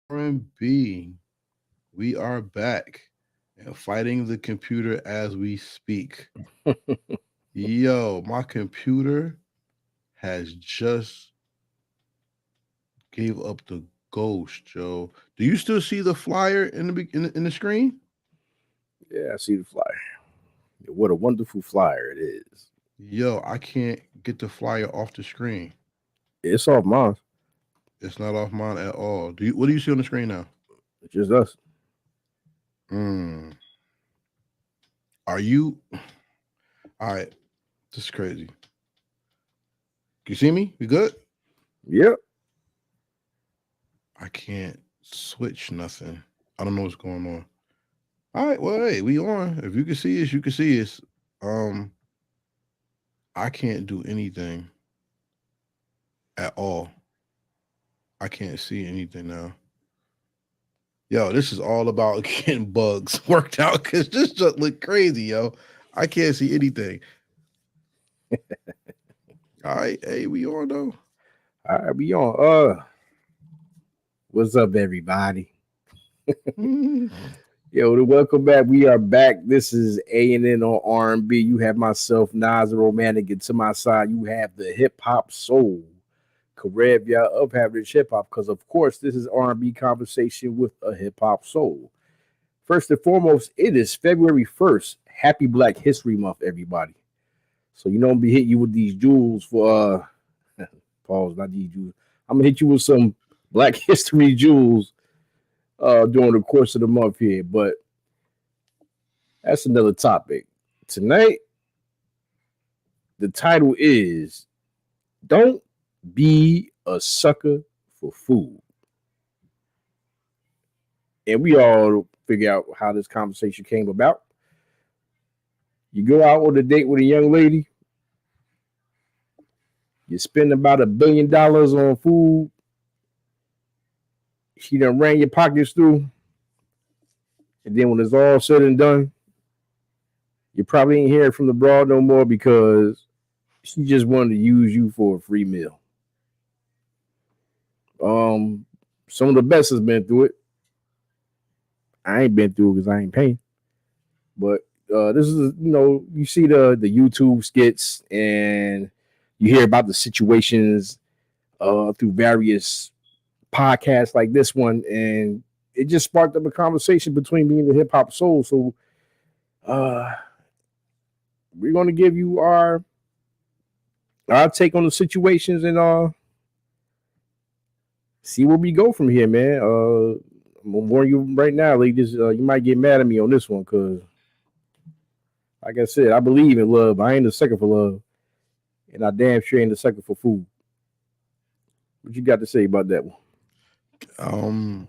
R&B. We are back and fighting the computer as we speak. Yo, my computer has just gave up the ghost, Joe. Do you still see the flyer in the screen? Yeah, I see the flyer. What a wonderful flyer it is. Yo, I can't get the flyer off the screen. It's off mine. It's not off mine at all. What do you see on the screen now? It's just us. Hmm. Are you all right? This is crazy. You see me? We good? Yep. I can't switch nothing. I don't know what's going on. All right, well, hey, we on. If you can see us, you can see us. Um, I can't do anything at all. I can't see anything now. Yo, this is all about getting bugs worked out because this just look crazy, yo. I can't see anything. All right, hey, we on though. All right, we on. What's up, everybody? Mhm. Yo, welcome back. We are back. This is A&N on R&B. You have myself, Nas the Romantic, and to my side, you have the hip hop soul, Karev, y'all of average hip hop. Because of course, this is R&B conversation with a hip hop soul. First and foremost, it is February 1st. Happy Black History Month, everybody. So you know I'm gonna be hitting you with these jewels for pause, not these jewels. I'm gonna hit you with some Black History jewels during the course of the month here, but that's another topic. Tonight, the title is Don't Be a Sucker for Food. And we all figure out how this conversation came about. You go out on a date with a young lady, you spend about $1 billion on food, she done ran your pockets through, and then when it's all said and done, you probably ain't hearing from the broad no more because she just wanted to use you for a free meal. Um, some of the best has been through it. I ain't been through it because I ain't paying. But this is you see the YouTube skits and you hear about the situations through various podcasts like this one, and it just sparked up a conversation between me and the hip hop soul. So uh, we're gonna give you our take on the situations and see where we go from here, man. I'm gonna warn you right now, ladies. You might get mad at me on this one because, like I said, I believe in love. I ain't a sucker for love, and I damn sure ain't a sucker for food. What you got to say about that one? Um,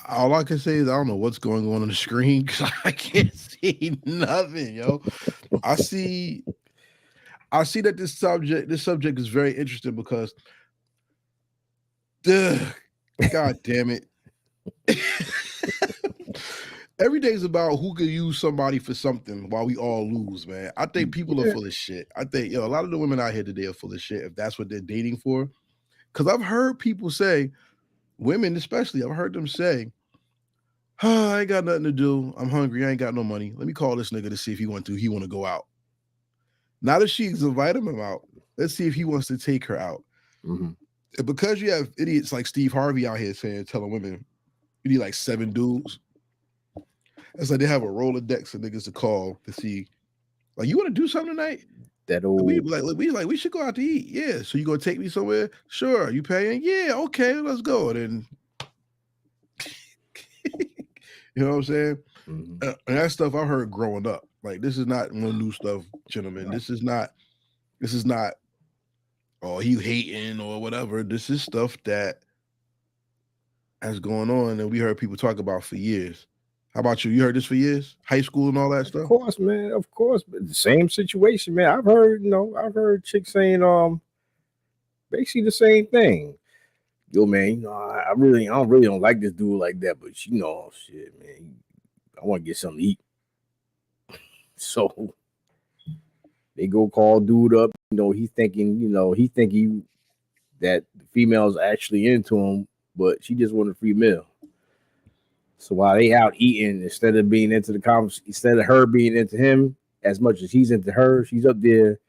all I can say is I don't know what's going on the screen because I can't see nothing, yo. I see I see that this subject is very interesting because ugh, god damn it. Every day is about who could use somebody for something while we all lose, man. I think people are Yeah. full of shit. I think a lot of the women out here today are full of shit if that's what they're dating for. Because I've heard people say, women especially, I've heard them say, oh, I ain't got nothing to do. I'm hungry. I ain't got no money. Let me call this nigga to see if he want to go out. Not if she's inviting him out. Let's see if he wants to take her out. Mm-hmm. Because you have idiots like Steve Harvey out here telling women you need like 7 dudes. It's like they have a Rolodex of niggas to call to see, like, you want to do something tonight? That We old we should go out to eat. Yeah. So you gonna take me somewhere? Sure. You paying? Yeah. Okay. Let's go. And then you know what I'm saying? mm-hmm. And that stuff I heard growing up. Like this is not no new stuff, gentlemen. No. This is not. This is not. Oh, he hating or whatever. This is stuff that has going on, and we heard people talk about for years. How about you? You heard this for years? High school and all that Of stuff? course, man. Of course, but the same situation, man. I've heard chicks saying basically the same thing. Yo, man, I don't really don't like this dude like that, but shit, man, I want to get something to eat. So they go call dude up. He thinking, he thinking that the female's actually into him, but she just wanted a free meal. So while they out eating, instead of being into the conversation, instead of her being into him as much as he's into her, she's up there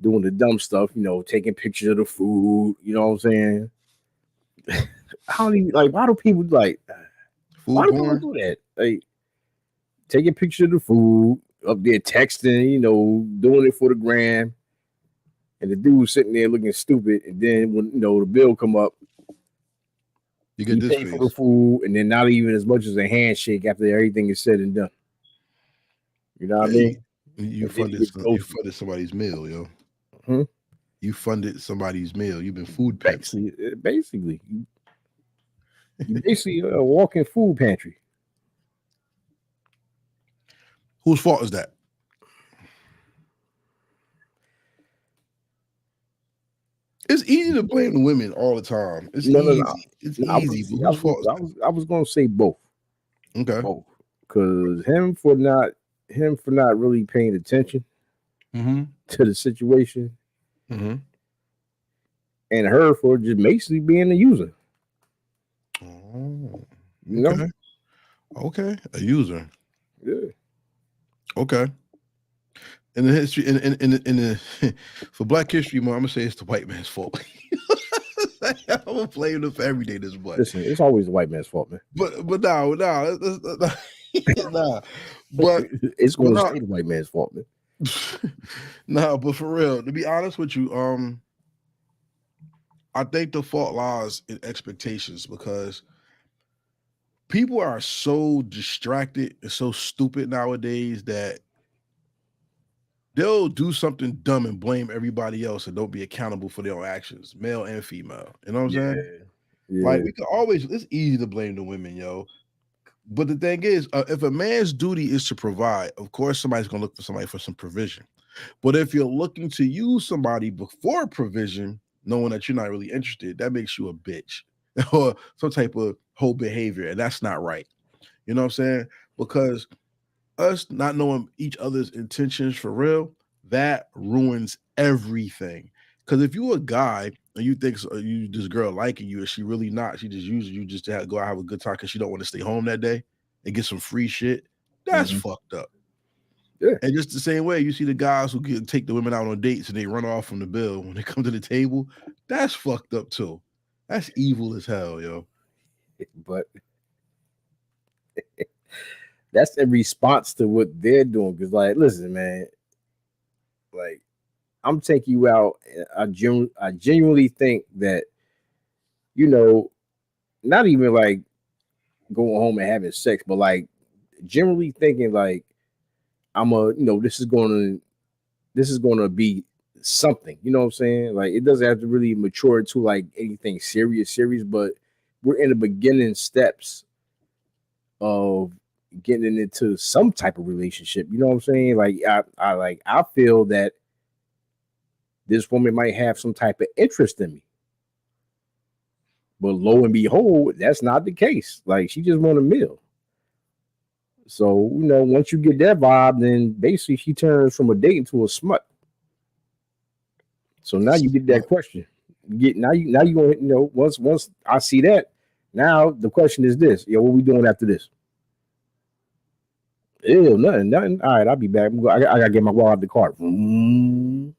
doing the dumb stuff, taking pictures of the food. You know what I'm saying? How do you like? Why do people like? Why Food do people porn. do that? Like taking pictures of the food, up there texting, doing it for the gram, and the dude sitting there looking stupid. And then when the bill come up, You get he this pay for the face. food, and then not even as much as a handshake after everything is said and done. You know what I Yeah, mean? you And then he funded gets you ghosted. funded somebody's meal, yo. Hmm? You funded somebody's meal. You've been food pimped. Basically, you basically a walking food pantry. Whose fault is that? It's easy to blame the women all the time. It's No, no, no. easy. It's No, easy. But whose fault is I was gonna say both, that? Okay. both, because him for not really paying attention Mm-hmm. to the situation, Mm-hmm. and her for just basically being a user. Oh, You know? okay. Okay. A user. Yeah. Okay. In the history, in the for Black History Month, I'm gonna say it's the white man's fault. I'm gonna blame them for every day this month. Listen, it's always the white man's fault, man. But no, no, nah. But It's but gonna no, stay the white man's fault, man. no. But for real, to be honest with you, I think the fault lies in expectations because people are so distracted and so stupid nowadays that they'll do something dumb and blame everybody else and don't be accountable for their own actions, male and female. You know what I'm saying? Yeah, Like yeah. we can always, it's easy to blame the women, yo. But the thing is, if a man's duty is to provide, of course somebody's gonna look for somebody for some provision. But if you're looking to use somebody before provision, knowing that you're not really interested, that makes you a bitch or some type of whole behavior, and that's not right. You know what I'm saying? Because us not knowing each other's intentions for real, that ruins everything. Because if you a guy and you think you this girl liking you, is she really not? She just uses you just to go out have a good time because she don't want to stay home that day and get some free shit. That's Hmm. fucked up. Yeah. And just the same way, you see the guys who take the women out on dates and they run off from the bill when they come to the table. That's fucked up too. That's evil as hell, yo. But that's in response to what they're doing. Because, like, listen, man, like, I'm taking you out. I genuinely think that, you know, not even like going home and having sex, but like generally thinking like this is gonna be something. You know what I'm saying? Like it doesn't have to really mature to like anything serious, but we're in the beginning steps of getting into some type of relationship. You know what I'm saying? Like I feel that this woman might have some type of interest in me. But lo and behold, that's not the case. Like she just want a meal. So, once you get that vibe, then basically she turns from a date into a smut. So now you get that question. Now you gonna once I see that, now the question is this, what we doing after this? Ew, nothing. All right, I'll be back. I gotta get my wallet out the cart. And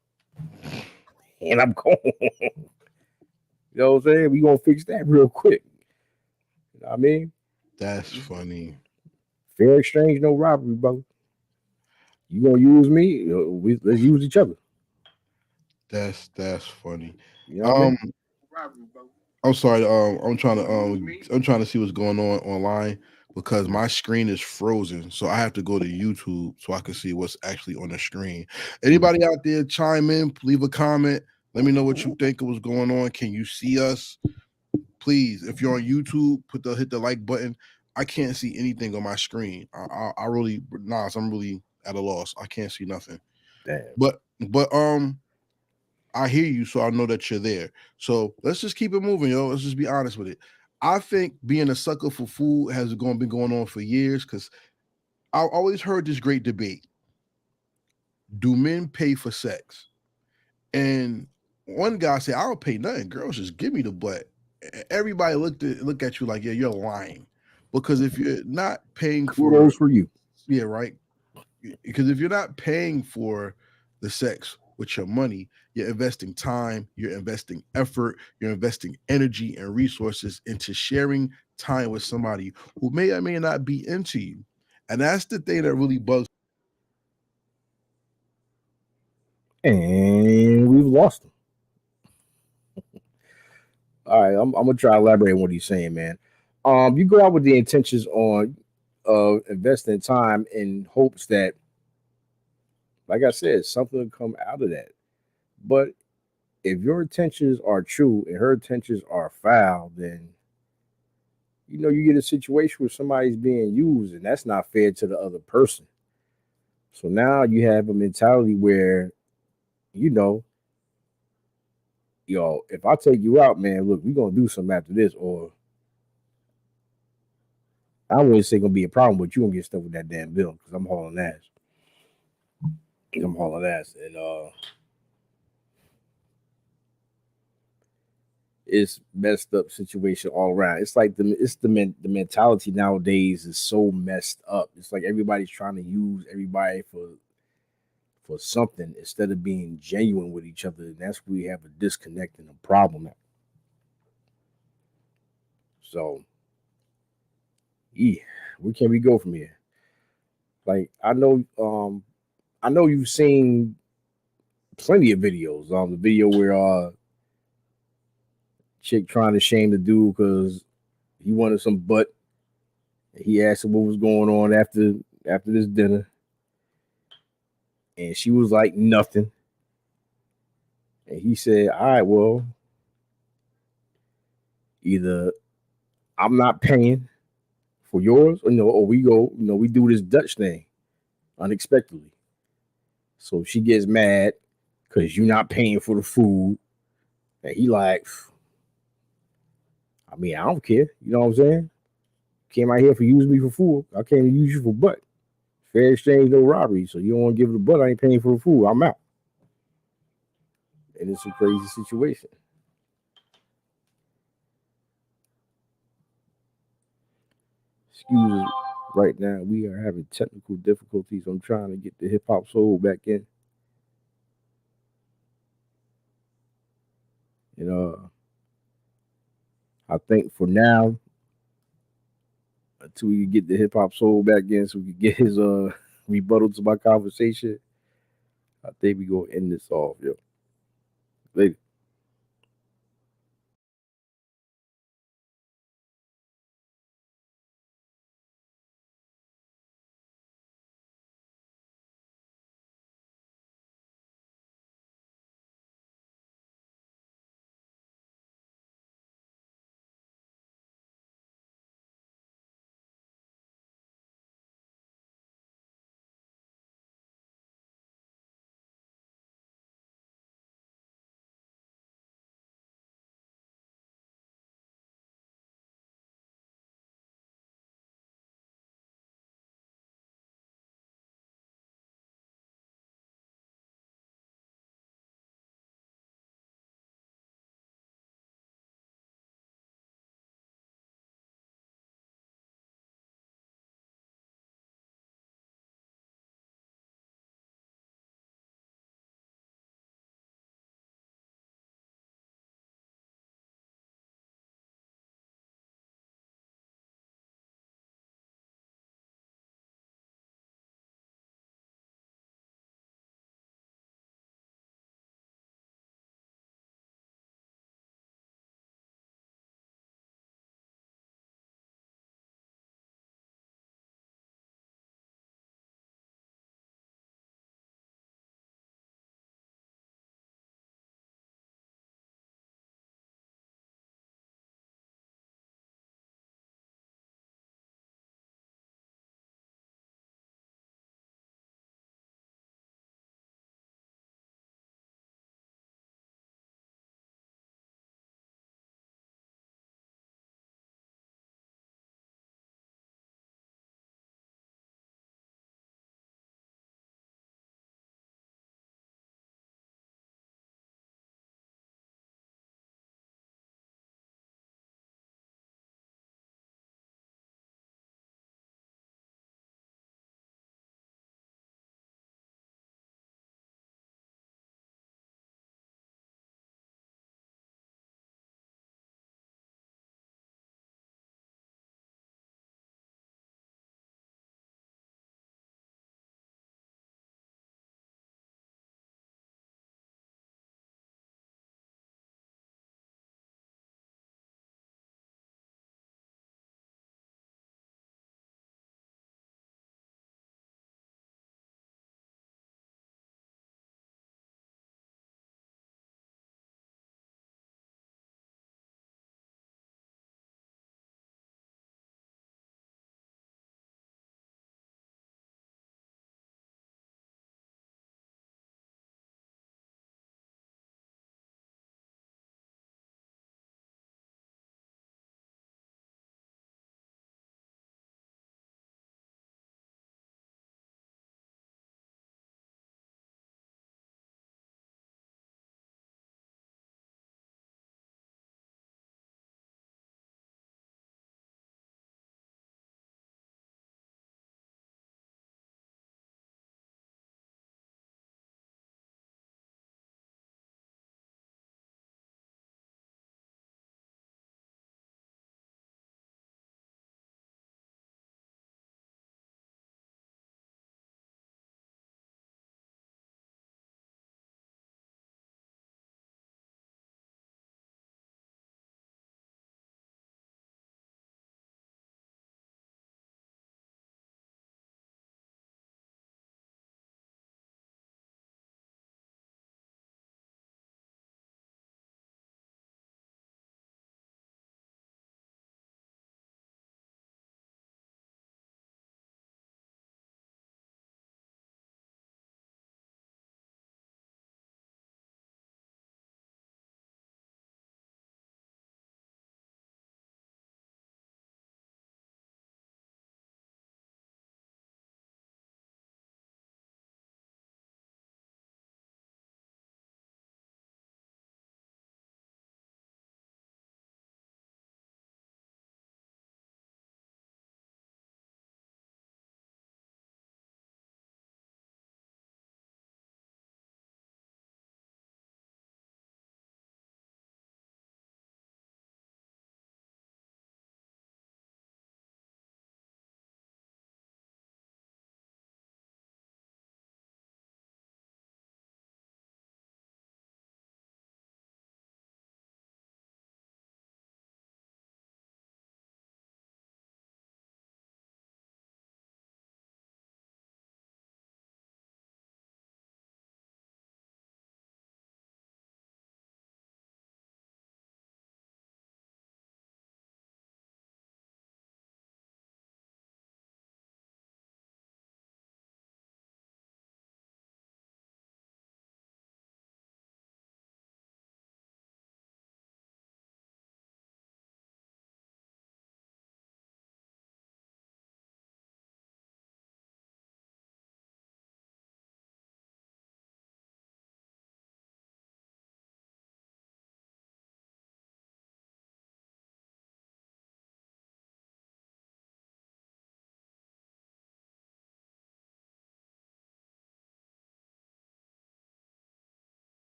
I'm going. You know what I'm saying? We gonna fix that real quick. You know what I mean? That's funny. Fair exchange, no robbery, brother. You gonna use me? Let's use each other. That's funny. You know what I Um, mean? I'm sorry. I'm trying to see what's going on online because my screen is frozen, so I have to go to YouTube so I can see what's actually on the screen. Anybody out there, chime in, leave a comment. Let me know what you think of what's going on. Can you see us? Please, if you're on YouTube, hit the like button. I can't see anything on my screen. I really, Nas, I'm really at a loss. I can't see nothing. Damn. But I hear you, so I know that you're there. So let's just keep it moving, yo. Let's just be honest with it. I think being a sucker for food has been going on for years because I always heard this great debate: do men pay for sex? And one guy said, "I don't pay nothing. Girls just give me the butt." everybody look at you like, yeah, you're lying. Because if you're not paying for, Kudos for you. yeah, right. Because if you're not paying for the sex with your money, you're investing time, you're investing effort, you're investing energy and resources into sharing time with somebody who may or may not be into you. And that's the thing that really bugs. And we've lost him. All right, I'm gonna try to elaborate on what he's saying, man. You go out with the intentions on investing time in hopes that, like I said, something will come out of that. But if your intentions are true and her intentions are foul, then you get a situation where somebody's being used, and that's not fair to the other person. So now you have a mentality where, you know, if I take you out, man, look, we're gonna do something after this, or I wouldn't say gonna be a problem, but you gonna get stuck with that damn bill because I'm hauling ass. I'm hauling ass, and it's messed up situation all around. It's like the mentality nowadays is so messed up. It's like everybody's trying to use everybody for something instead of being genuine with each other. And that's where we have a disconnect and a problem. So, yeah, where can we go from here? Like I know you've seen plenty of videos. The video where chick trying to shame the dude because he wanted some butt. He asked him what was going on after this dinner, and she was like nothing. And he said, "All right, well, either I'm not paying for yours, or we go, we do this Dutch thing unexpectedly." So she gets mad because you're not paying for the food, and he like, I mean, I don't care. You know what I'm saying? Came out here for using me for food. I came to use you for butt. Fair exchange, no robbery. So you don't want to give it the butt. I ain't paying for the food. I'm out. And it's a crazy situation. Excuse us right now. We are having technical difficulties. I'm trying to get the hip hop soul back in. And I think for now, until we can get the hip hop soul back in so we can get his rebuttal to my conversation, I think we gonna end this off, yo. Later.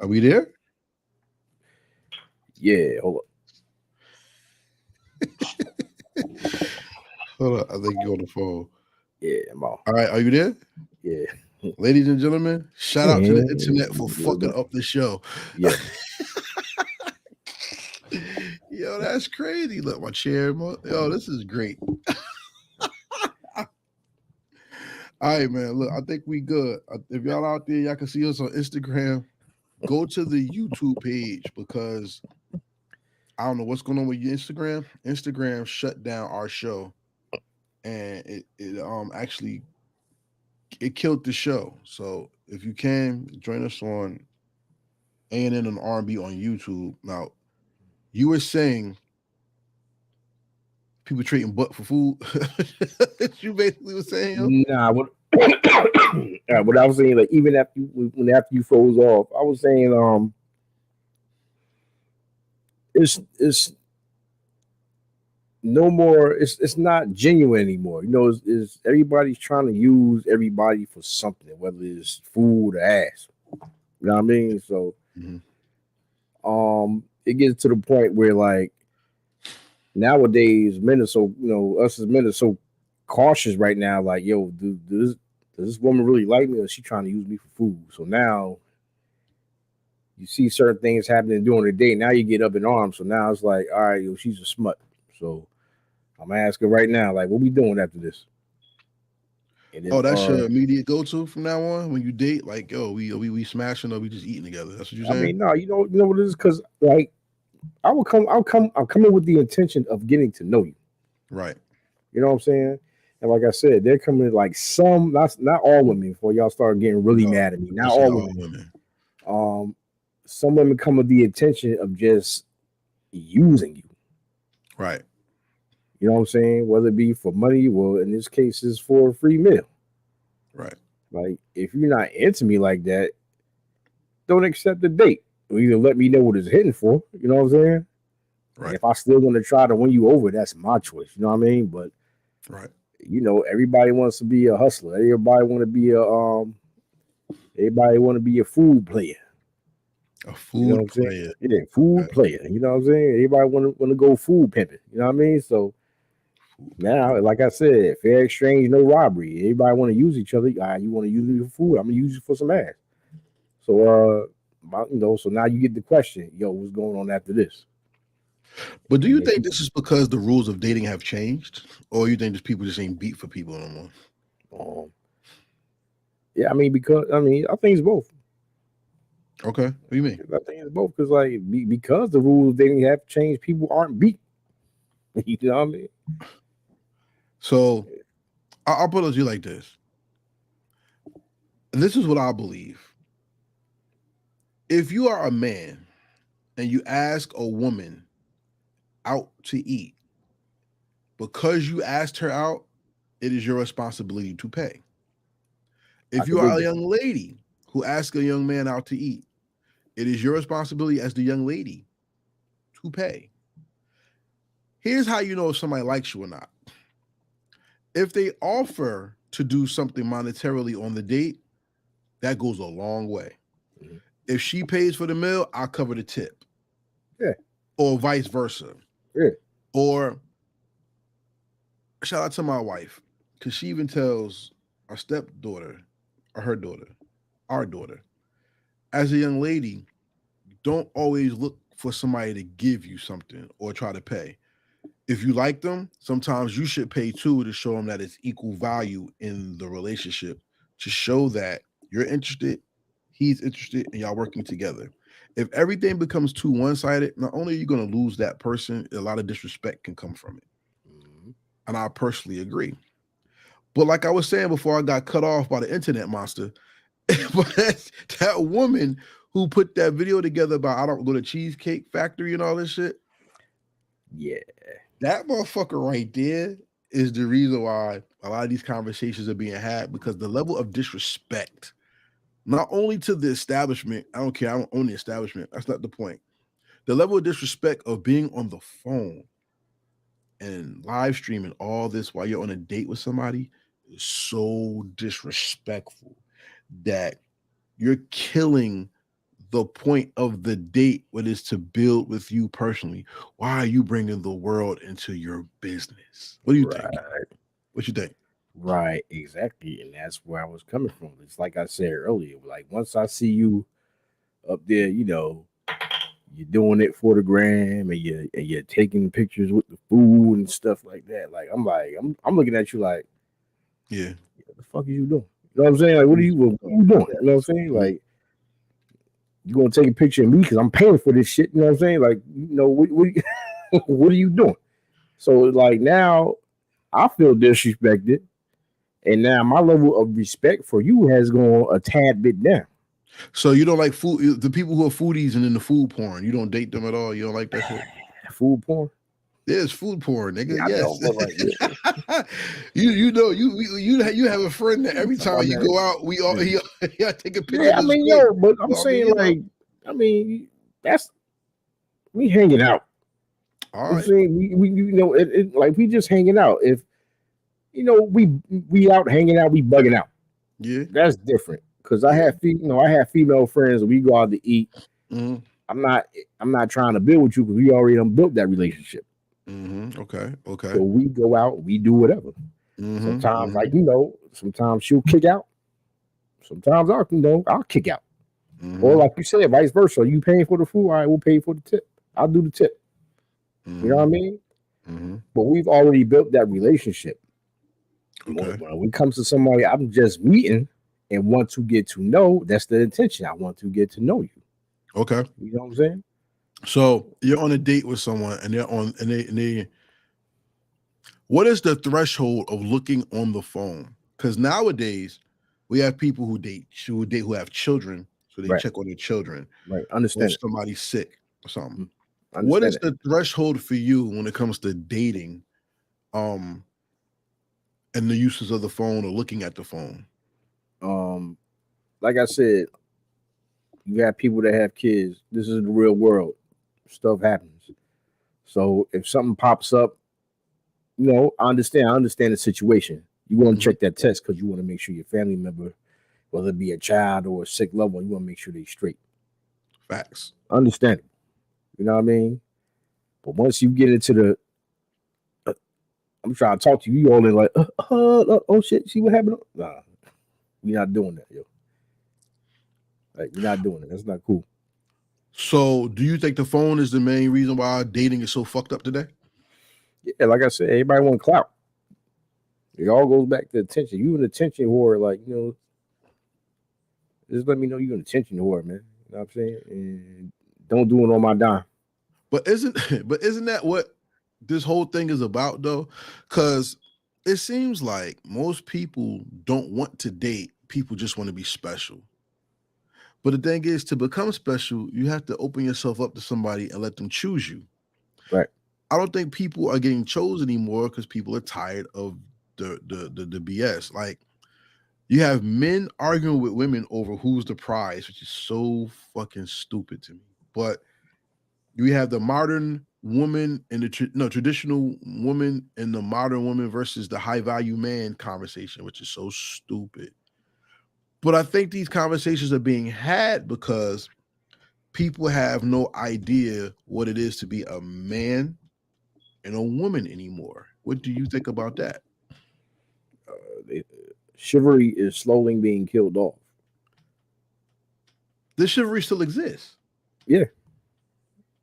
Are we there? Yeah, hold Hold on. I think you're on the phone. yeah, I'm off. All right. Are you there? Yeah. Ladies and gentlemen, shout out to the internet for fucking up the show. Yeah. Yo, that's crazy. Look, my chair. Yo, this is great. All right, man. Look, I think we good. If y'all out there, y'all can see us on Instagram. Go to the YouTube page because I don't know what's going on with your Instagram. Instagram shut down our show, and it actually it killed the show. So if you can join us on A&N and R&B on YouTube. Now, you were saying people trading butt for food. You basically were saying, yo. Nah, what I was saying, like even after you froze off, I was saying, it's no more. It's not genuine anymore. You know, is everybody's trying to use everybody for something, whether it's food or ass. You know what I mean? So, Mhm. it gets to the point where like nowadays men are so us as men are so cautious right now. Like, yo, does this woman really like me, or is she trying to use me for food? So now you see certain things happening during the day. Now you get up in arms. So now it's like, all right, yo, she's a smut. So I'm asking right now, like, what we doing after this? And Oh, then, that's your immediate go-to from now on when you date. Like, yo, we smashing or we just eating together. That's what you're I saying, mean, no, you know what it is, because like I'm coming with the intention of getting to know you. right? You know what I'm saying? And like I said, they're coming like some, not all women. Before y'all start getting really No, mad at me, not especially all all women. women. Um, some women come with the intention of just using you. Right, You know what I'm saying? Whether it be for money, well, in this case, it's for a free meal. right, Like, if you're not into me like that, don't accept the date. Or either let me know what it's hitting for. You know what I'm saying? And right, if I still want to try to win you over, that's my choice. You know what I mean? But right. everybody wants to be a hustler. Everybody want to be a food player. A You know what food I'm saying? player. Yeah, food Okay. player. You know what I'm saying? Everybody want to go food pimping. You know what I mean? So Food now, pimping. like I said, fair exchange, no robbery. Everybody want to use each other. You want to use me for food? I'm gonna use you for some ass. So so now you get the question, yo, what's going on after this? But do And you if think this is because the rules of dating have changed, or you think just people just ain't beat for people no more? yeah, I mean, because I think it's both. Okay, what do you mean? I think it's both because because the rules they didn't have changed, people aren't beat. You know what I mean? So I'll put it to you like this. This is what I believe. If you are a man and you ask a woman out to eat, because you asked her out, it is your responsibility to pay. I If you could are dig a that. young lady who asks a young man out to eat, it is your responsibility as the young lady to pay. Here's how you know if somebody likes you or not. If they offer to do something monetarily on the date, that goes a long way. Mhm. If she pays for the meal, I'll cover the tip, Yeah, or vice versa. yeah. Or shout out to my wife, because she even tells our stepdaughter or her daughter, our daughter, as a young lady, don't always look for somebody to give you something or try to pay. If you like them, sometimes you should pay too to show them that it's equal value in the relationship, to show that you're interested, he's interested, and y'all working together. If everything becomes too one-sided, not only are you going to lose that person, a lot of disrespect can come from it. Mhm. And I personally agree. But like I was saying before I got cut off by the internet monster, but that woman who put that video together about I don't go to Cheesecake Factory and all this shit, Yeah, that motherfucker right there is the reason why a lot of these conversations are being had, because the level of disrespect, not only to the establishment, I don't care, I don't own the establishment. That's not the point. The level of disrespect of being on the phone and live streaming all this while you're on a date with somebody is so disrespectful that you're killing the point of the date, what is to build with you personally. Why are you bringing the world into your business? What do you think? Right. What you think? Right, exactly. And that's where I was coming from. It's like I said earlier, like once I see you up there, you're doing it for the gram and you're taking pictures with the food and stuff like that. I'm looking at you like, Yeah. what the fuck are you doing? You know what I'm saying? Like, what are you doing? You know what I'm saying? Mhm. Like, you gonna take a picture of me because I'm paying for this shit. You know what I'm saying? Like, what are you doing? So like now I feel disrespected, and now my level of respect for you has gone a tad bit down. So you don't like food? The people who are foodies and in the food porn, you don't date them at all. You don't like that shit. Food porn? There's food porn, Yeah, nigga. I know, Yes. but like, yeah, you know you have a friend that every talking time about you that. go out, we all Yeah. he take a picture Yeah, of I his mean, plate. yo, but I'm So I mean, saying like, I mean, that's we hanging out. all I'm right, saying like we just hanging out. If we out hanging out, we bugging out. yeah, That's different. Cause yeah, I have female friends. We go out to eat. mm-hmm, I'm not I'm not trying to build with you because we already done built that relationship. mm-hmm, okay, So okay, we go out, we do whatever. mm-hmm, Sometimes, mm-hmm, like sometimes she'll kick out. Sometimes I'll kick out. Or mm-hmm, like you said, vice versa. You paying for the food? All right, we'll pay for the tip. I'll do the tip. You know what I mm-hmm, mean? mm-hmm, But we've already built that relationship. okay, When it comes to somebody I'm just meeting and want to get to know, that's the intention. I want to get to know you. okay. You know what I'm saying? So you're on a date with someone, and they're on, and they. What is the threshold of looking on the phone? Because nowadays we have people who have children, so they Right, check on their children, right. or if Understand it. somebody's sick or something. Mm, What understand is it. the threshold for you when it comes to dating, um, and the uses of the phone or looking at the phone? Um, like I said, you have people that have kids. This is the real world. Stuff happens. So if something pops up, I understand. I understand the situation. You want to Mhm. check that test because you want to make sure your family member, whether it be a child or a sick loved one, you want to make sure they straight. Facts. Understand. You know what I mean? But once you get into uh, I'm trying to talk to you, you all in like, oh shit, see what happened? Nah, we not doing that, yo. Like, we're not doing it. That's not cool. So, do you think the phone is the main reason why dating is so fucked up today? Yeah, like I said, everybody want clout. It all goes back to attention. You an attention whore, like, just let me know you an attention whore, man. You know what I'm saying? And don't do it on my dime. But isn't but isn't that what this whole thing is about though? Because it seems like most people don't want to date. People just want to be special. But the thing is, to become special, you have to open yourself up to somebody and let them choose you. Right. I don't think people are getting chosen anymore because people are tired of the BS. Like you have men arguing with women over who's the prize, which is so fucking stupid to me. But you have the modern woman and the traditional woman and the modern woman versus the high value man conversation, which is so stupid. But I think these conversations are being had because people have no idea what it is to be a man and a woman anymore. What do you think about that? They, chivalry is slowly being killed off. This chivalry still exists. Yeah,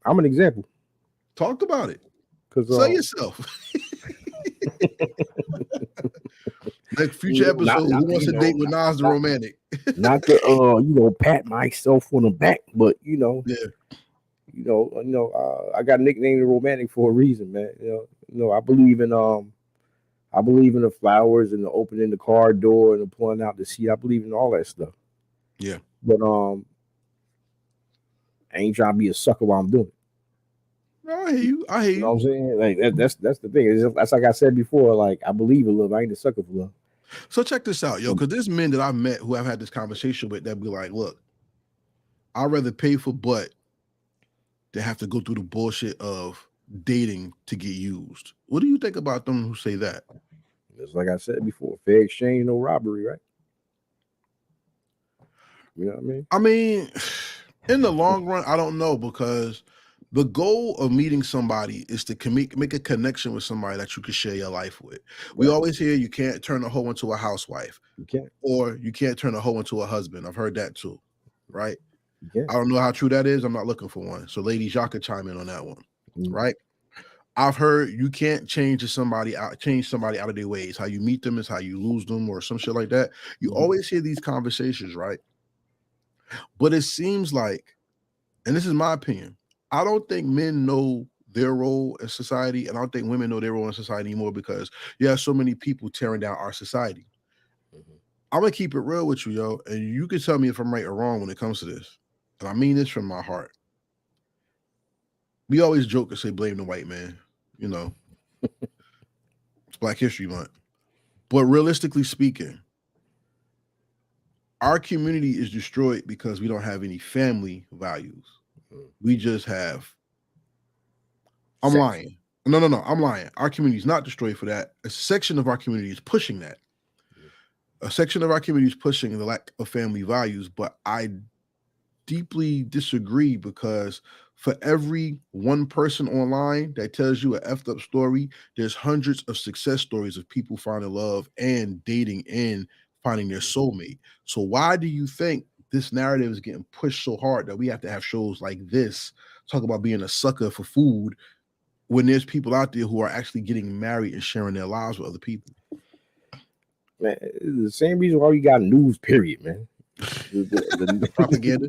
I'm an example. Talk about it. Cause Sell yourself. Next future episode, who not to, wants to date with Nas the romantic? not to pat myself on the back, but Yeah. I got nicknamed the romantic for a reason, man. I believe in the flowers and the opening the car door and the pulling out the seat. I believe in all that stuff. Yeah. But I ain't trying to be a sucker while I'm doing it. No, I hear you. I hear You know you. what I'm saying? Like that's the thing. That's like I said before. Like I believe in love. I ain't a sucker for love. So check this out, yo, because there's men that I've met who I've had this conversation with that be like, look, I'd rather pay for butt than have to go through the bullshit of dating to get used. What do you think about them who say that? It's like I said before. Fair exchange, no robbery, right? You know what I mean? I mean, In the long run, I don't know, because the goal of meeting somebody is to make a connection with somebody that you can share your life with. We Right. always hear you can't turn a hoe into a housewife, You can't. or you can't turn a hoe into a husband. I've heard that too, right? You can't. I don't know how true that is. I'm not looking for one. So, ladies, y'all could chime in on that one, right? I've heard you can't change somebody out of their ways. How you meet them is how you lose them, or some shit like that. You always hear these conversations, right? But it seems like, and this is my opinion, I don't think men know their role in society, and I don't think women know their role in society anymore, because you have so many people tearing down our society. I'm gonna keep it real with you, yo, and you can tell me if I'm right or wrong when it comes to this. And I mean this from my heart. We always joke and say blame the white man. You know, it's Black History Month. But realistically speaking, our community is destroyed because we don't have any family values. We just have. I'm Sex. lying. No, no, no. I'm lying. Our community is not destroyed for that. A section of our community is pushing that. A section of our community is pushing the lack of family values, but I deeply disagree, because for every one person online that tells you a effed up story, there's hundreds of success stories of people finding love and dating and finding their soulmate. So why do you think this narrative is getting pushed so hard that we have to have shows like this talk about being a sucker for food, when there's people out there who are actually getting married and sharing their lives with other people? Man, it's the same reason why we got news, period, man. Propaganda.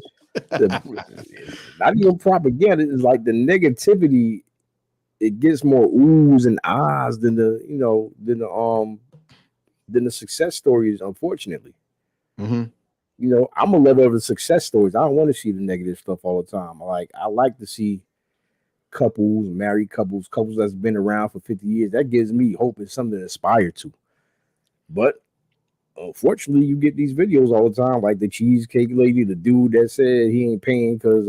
Not even propaganda. It's like the negativity. It gets more oohs and ahs than the success stories. Unfortunately, Mm-hmm. I'm a lover of the success stories. I don't want to see the negative stuff all the time. I like to see couples, married couples that's been around for 50 years. That gives me hope and something to aspire to. But unfortunately, you get these videos all the time, like the cheesecake lady, the dude that said he ain't paying because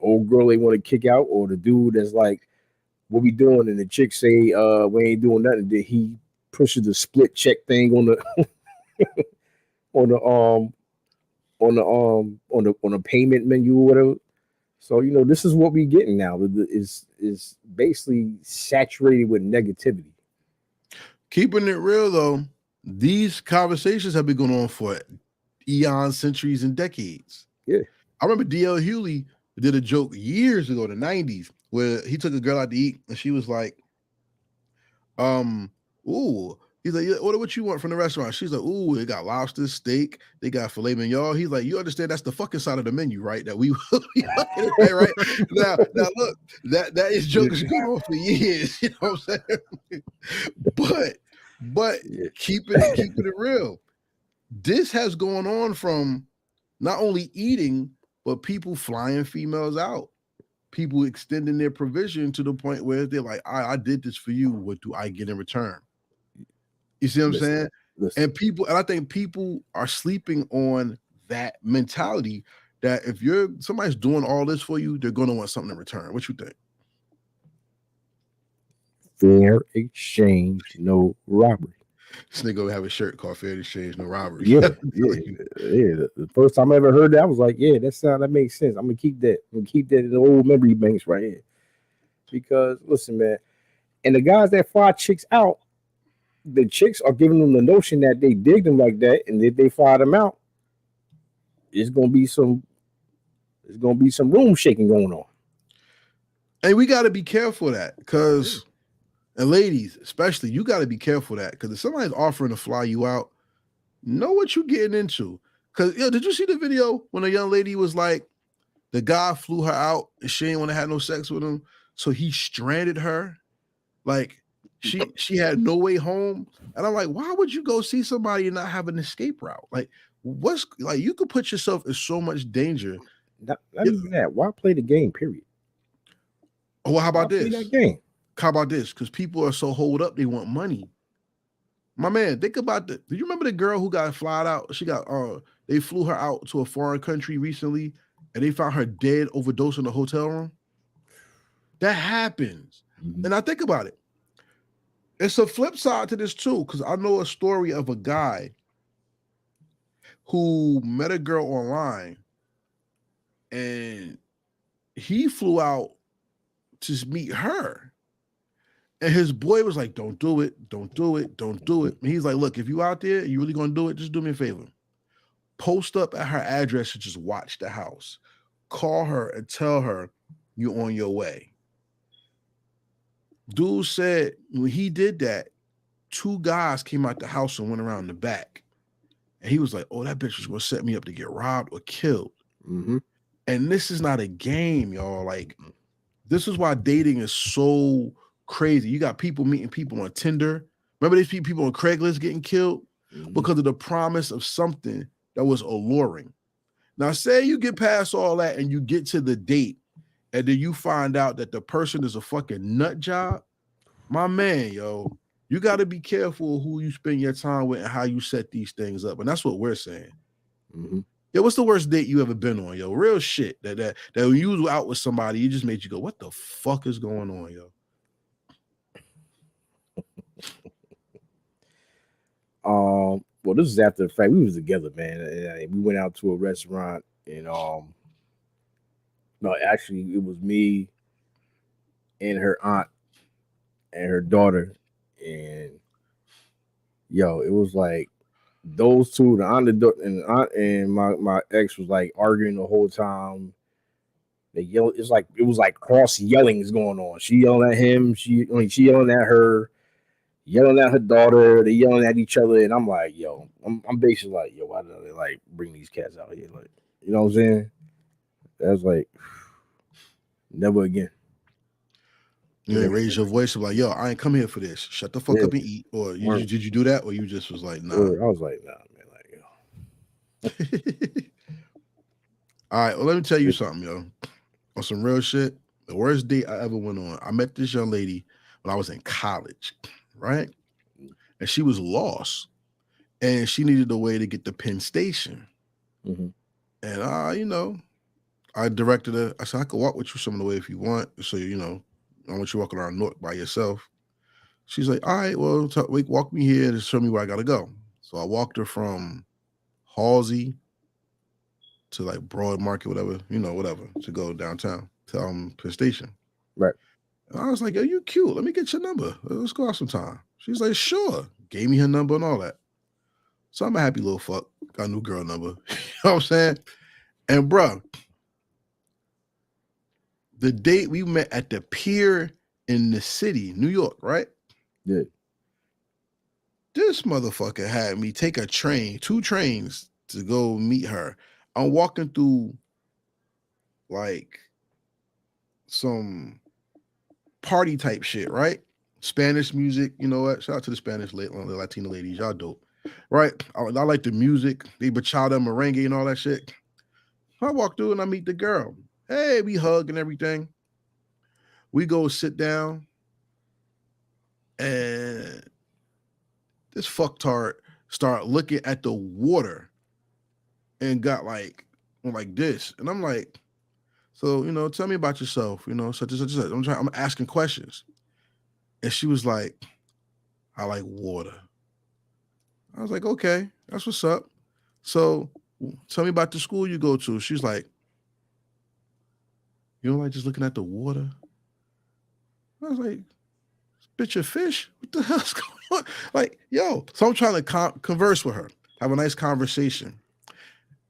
old girl they want to kick out, or the dude that's like, "What we doing?" and the chick say, "We ain't doing nothing." Then he pushes the split check thing on the on the on the payment menu or whatever. So this is what we getting now. Is basically saturated with negativity. Keeping it real though, these conversations have been going on for eons, centuries, and decades. Yeah. I remember D.L. Hewley did a joke years ago, in the 90s, where he took a girl out to eat and she was like, ooh. He's like, yeah, order what you want from the restaurant. She's like, ooh, they got lobster, steak, they got filet mignon. He's like, you understand that's the fucking side of the menu, right? That we looking at, right? Now look, that is jokes going on for years, you know what I'm saying? But Yeah. keeping it real, this has gone on from not only eating, but people flying females out, people extending their provision to the point where they're like, I did this for you. What do I get in return? You see what I'm Listen, saying? listen. And I think people are sleeping on that mentality, that if somebody's doing all this for you, they're going to want something in return. What you think? Fair exchange, no robbery. This nigga will have a shirt called Fair Exchange, No Robbery. Yeah, yeah, yeah. The first time I ever heard that, I was like, yeah, that makes sense. I'm gonna keep that. I'm gonna keep that in the old memory banks right here. Because listen, man, and the guys that fly chicks out, the chicks are giving them the notion that they dig them like that, and if they fly them out, it's gonna be some room shaking going on. And we got to be careful of that, because, and ladies especially, you got to be careful of that, because if somebody's offering to fly you out, know what you're getting into. Because did you see the video when a young lady was like, the guy flew her out and she didn't want to have no sex with him, so he stranded her. Like she had no way home. And I'm like, why would you go see somebody and not have an escape route? Like, what's like, you could put yourself in so much danger. Not even that. Why play the game? Period. Oh, well, how Why about play this? that game? How about this? Because people are so holed up, they want money. My man, think about do you remember the girl who got flied out? They flew her out to a foreign country recently, and they found her dead, overdose in the hotel room. That happens. Mm-hmm. And I think about it. It's a flip side to this too, because I know a story of a guy who met a girl online, and he flew out to meet her. And his boy was like, don't do it, don't do it, don't do it. And he's like, look, if you out there, you really gonna do it, just do me a favor. Post up at her address and just watch the house. Call her and tell her you're on your way. Dude said when he did that, 2 guys came out the house and went around the back. And he was like, oh, that bitch was gonna set me up to get robbed or killed. Mm-hmm. And this is not a game, y'all. Like, this is why dating is so crazy. You got people meeting people on Tinder. Remember these people on Craigslist getting killed because of the promise of something that was alluring. Now, say you get past all that and you get to the date, and then you find out that the person is a fucking nut job. My man, yo, you got to be careful who you spend your time with and how you set these things up. And that's what we're saying. Mm-hmm. Yo, what's the worst date you ever been on, yo? Real shit. That when you was out with somebody, it just made you go, what the fuck is going on, yo? Well, this is after the fact. We was together, man. And we went out to a restaurant, and no, actually, it was me and her aunt and her daughter, and yo, it was like those two, the aunt and the aunt and my ex was like arguing the whole time. They yell. It's like it was like cross yellings going on. She yelling at him. She yelling at her. Yelling at her daughter, they yelling at each other, and I'm like, yo, I'm basically like, yo, why do they like bring these cats out here? Like, you know what I'm saying? That's like, never again. You ain't raise your voice like, yo, I ain't come here for this. Shut the fuck Yeah. up and eat. Or did you do that? Or you just was like, nah. I was like, nah, man, like, yo. All right, well, let me tell you something, yo. On some real shit, the worst date I ever went on, I met this young lady when I was in college, right? And she was lost. And she needed a way to get to Penn Station. Mm-hmm. And, I directed her. I said, I could walk with you some of the way if you want. So, I want you walking around North by yourself. She's like, all right, well, walk me here and show me where I got to go. So I walked her from Halsey to like Broad Market, whatever, whatever, to go downtown to Penn Station. Right. And I was like, yo, you cute. Let me get your number. Let's go out sometime. She's like, sure. Gave me her number and all that. So I'm a happy little fuck. Got a new girl number. You know what I'm saying? And bro, the date we met at the pier in the city, New York, right? Yeah. This motherfucker had me take a train, 2 trains to go meet her. I'm walking through like some party type shit, right? Spanish music, you know what? Shout out to the Spanish Latino ladies, y'all dope, right? I like the music, the bachata, merengue, and all that shit. I walk through and I meet the girl. Hey, we hug and everything. We go sit down, and this fucktard start looking at the water and got like this. And I'm like, so, tell me about yourself, such and such and such. I'm asking questions. And she was like, I like water. I was like, okay, that's what's up. So tell me about the school you go to. She's like, you don't like just looking at the water? I was like, bitch, a fish? What the hell's going on? Like, yo. So I'm trying to converse with her, have a nice conversation.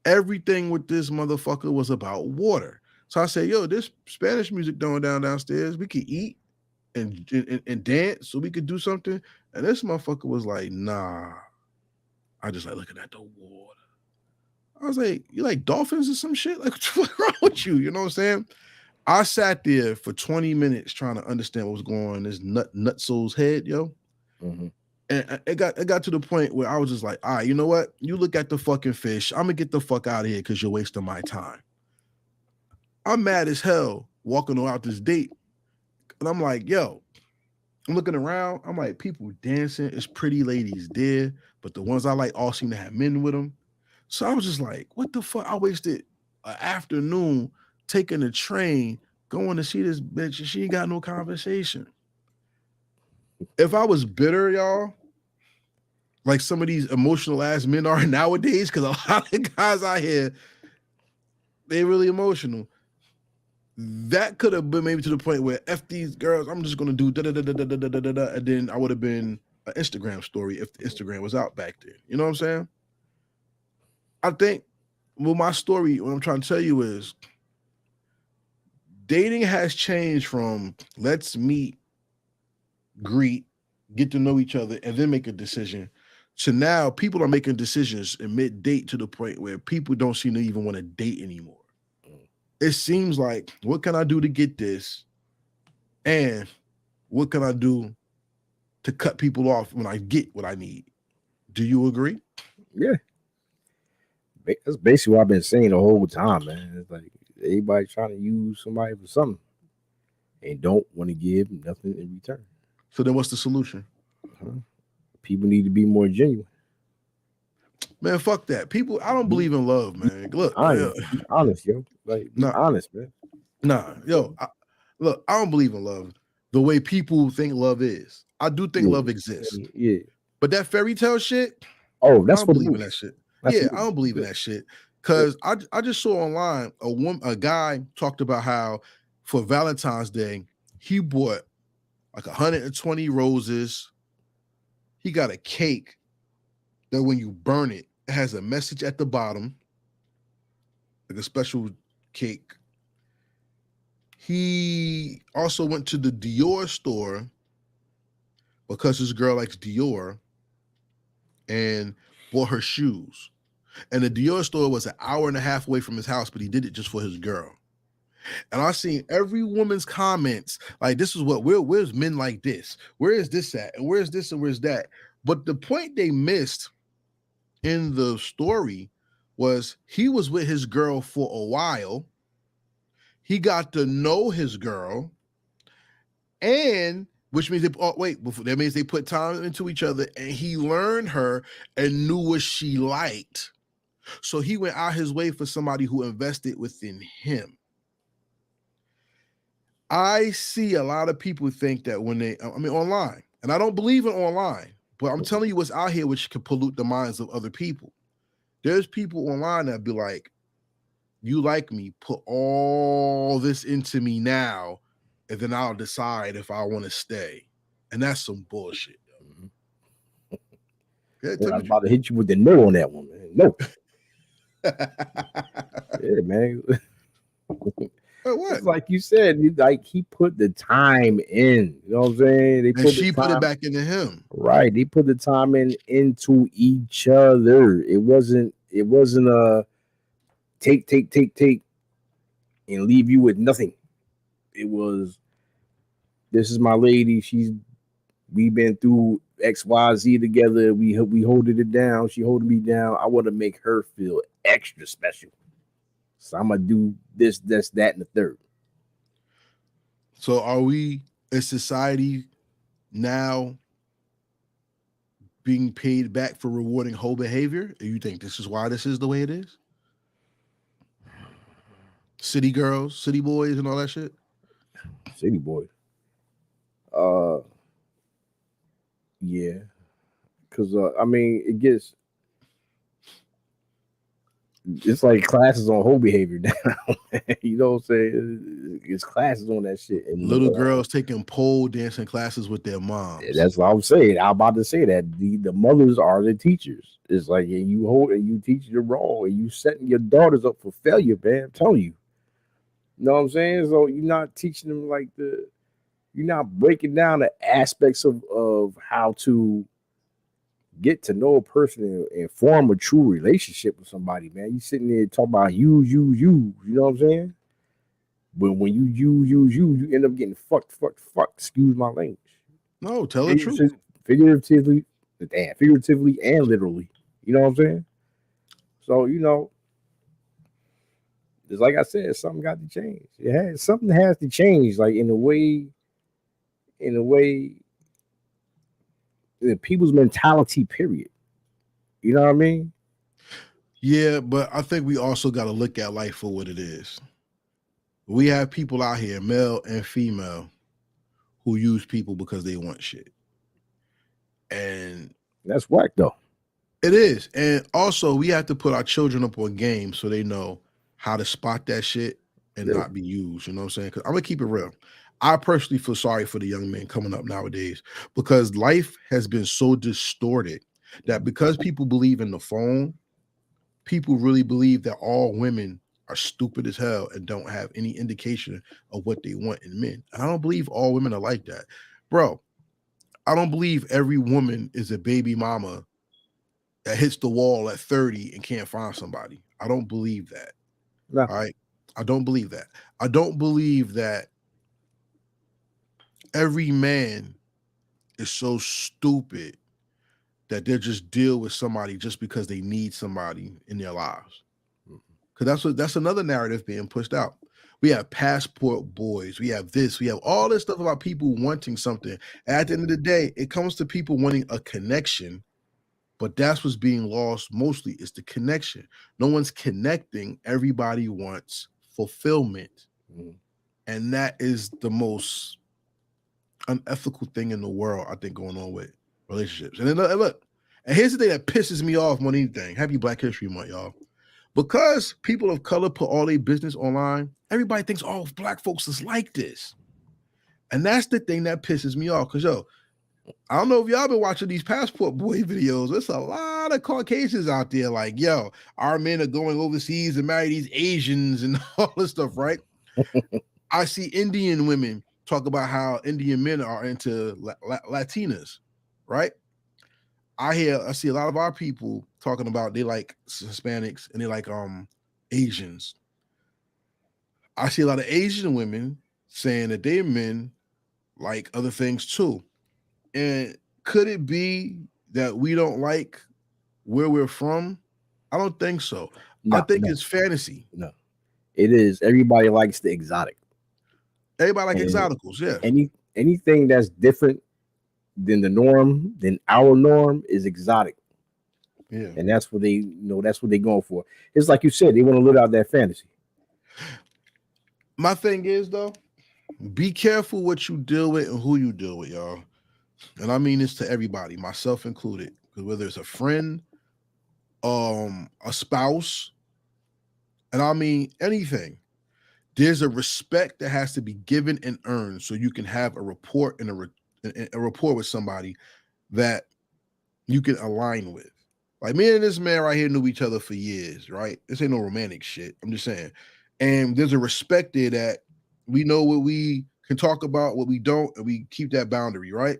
Everything with this motherfucker was about water. So I said, yo, this Spanish music going downstairs. We could eat and dance so we could do something. And this motherfucker was like, nah. I just like looking at the water. I was like, you like dolphins or some shit? Like, what's wrong with you? You know what I'm saying? I sat there for 20 minutes trying to understand what was going on in this nutso's head, yo. Mm-hmm. And it got to the point where I was just like, all right, you know what? You look at the fucking fish. I'm gonna get the fuck out of here because you're wasting my time. I'm mad as hell walking out this date. And I'm like, yo, I'm looking around. I'm like, people dancing. It's pretty ladies there, but the ones I like all seem to have men with them. So I was just like, what the fuck? I wasted an afternoon taking a train, going to see this bitch, and she ain't got no conversation. If I was bitter, y'all, like some of these emotional ass men are nowadays, because a lot of guys out here, They really emotional. That could have been maybe to the point where F these girls, I'm just gonna do da da da da da da da da da, and then I would have been an Instagram story if Instagram was out back then. You know what I'm saying? I think well, my story, what I'm trying to tell you is dating has changed from let's meet, greet, get to know each other, and then make a decision. So now people are making decisions in mid date to the point where people don't seem to even want to date anymore. It seems like, what can I do to get this? And what can I do to cut people off when I get what I need? Do you agree? Yeah, that's basically what I've been saying the whole time, man. It's like everybody trying to use somebody for something and don't want to give nothing in return. So then what's the solution? Huh? People need to be more genuine. Man, fuck that. People, I don't Be, believe in love, man. be Look, honest. Be honest, yo. Like, be nah, honest, man. nah, yo, look, I don't believe in love the way people think love is. I do think Yeah, love exists, yeah. but that fairy tale shit, Oh, I that's don't for the believe in that movies. shit. That's Yeah, the I movies. don't believe in Yeah, that shit. yeah. Cause I just saw online a guy talked about how for Valentine's Day he bought like 120 roses. He got a cake that when you burn it, it has a message at the bottom, like a special cake. He also went to the Dior store because his girl likes Dior and bought her shoes. And the Dior store was an hour and a half away from his house, but he did it just for his girl. And I seen every woman's comments like, "This is what where's men like this? Where is this at? And where's this and where's that?" But the point they missed in the story was he was with his girl for a while. He got to know his girl, and which means that means they put time into each other, and he learned her and knew what she liked. So he went out his way for somebody who invested within him. I see a lot of people think that when online, and I don't believe in online, but I'm telling you what's out here which can pollute the minds of other people. There's people online that be like, you like me, put all this into me now, and then I'll decide if I want to stay. And that's some bullshit. Mhm. Yeah, Yeah, tell I me was about to hit you with the no on that one, man. No. Yeah, man. What? It's like you said, like he put the time in. You know what I'm saying? They And put the she put it time back into him. right. They put the time in into each other. It wasn't a take and leave you with nothing. It was this is my lady. We've been through XYZ together. We holding it down. She holding me down. I want to make her feel extra special. So I'm gonna do this, that, and the third. So are we a society now being paid back for rewarding whole behavior? Do you think this is why this is the way it is? City girls, city boys, and all that shit. City boy. Uh, yeah, because I mean, it's like classes on whole behavior now. You know what I'm saying? It's classes on that shit, and Little girls taking pole dancing classes with their moms. that's what I'm saying. I'm about to say that the mothers are the teachers. It's like and you hold and you teach the wrong, and you setting your daughters up for failure, man. I'm telling you. You know what I'm saying? So you're not teaching them you're not breaking down the aspects of how to get to know a person and form a true relationship with somebody, man. You sitting there talking about you. You know what I'm saying? But when you you end up getting fucked. Excuse my language. No, tell the truth. Figuratively, figuratively, figuratively and literally. You know what I'm saying? So it's like I said, something got to change. Something has to change, like in a way, people's mentality. Period. You know what I mean? Yeah, but I think we also got to look at life for what it is. We have people out here, male and female, who use people because they want shit. And That's whack though. it is. And also, we have to put our children up on game so they know how to spot that shit and Yeah. not be used. You know what I'm saying? Because I'm gonna keep it real. I personally feel sorry for the young men coming up nowadays because life has been so distorted that because people believe in the phone, people really believe that all women are stupid as hell and don't have any indication of what they want in men. And I don't believe all women are like that. Bro, I don't believe every woman is a baby mama that hits the wall at 30 and can't find somebody. I don't believe that. No. All right. I don't believe that. I don't believe that every man is so stupid that they'll just deal with somebody just because they need somebody in their lives. Because that's another narrative being pushed out. We have passport boys. We have this. We have all this stuff about people wanting something. And at the end of the day, it comes to people wanting a connection, but that's what's being lost mostly is the connection. No one's connecting. Everybody wants fulfillment. Mhm. And that is the most unethical thing in the world, I think, going on with relationships. And then look, and here's the thing that pisses me off more than anything. Happy Black History Month, y'all. Because people of color put all their business online, everybody thinks all black folks is like this. And that's the thing that pisses me off. Because, yo, I don't know if y'all been watching these passport boy videos. There's a lot of Caucasians out there like, yo, our men are going overseas to marry these Asians and all this stuff, right? I see Indian women talk about how Indian men are into Latinas, right? I see a lot of our people talking about they like Hispanics and they like Asians. I see a lot of Asian women saying that their men like other things too. And could it be that we don't like where we're from? I don't think so. I No, think no, it's fantasy. no. It is. Everybody likes the exotic. Everybody like And exoticals, yes. anything that's different than the norm, than our norm, is exotic. Yeah. And that's what that's what they're going for. It's like you said, they want to live out that fantasy. My thing is though, be careful what you deal with and who you deal with, y'all. And I mean this to everybody, myself included. Because whether it's a friend, a spouse, and I mean anything, there's a respect that has to be given and earned so you can have a rapport and a rapport with somebody that you can align with. Like me and this man right here knew each other for years, right? This ain't no romantic shit. I'm just saying. And there's a respect there that we know what we can talk about, what we don't, and we keep that boundary, right?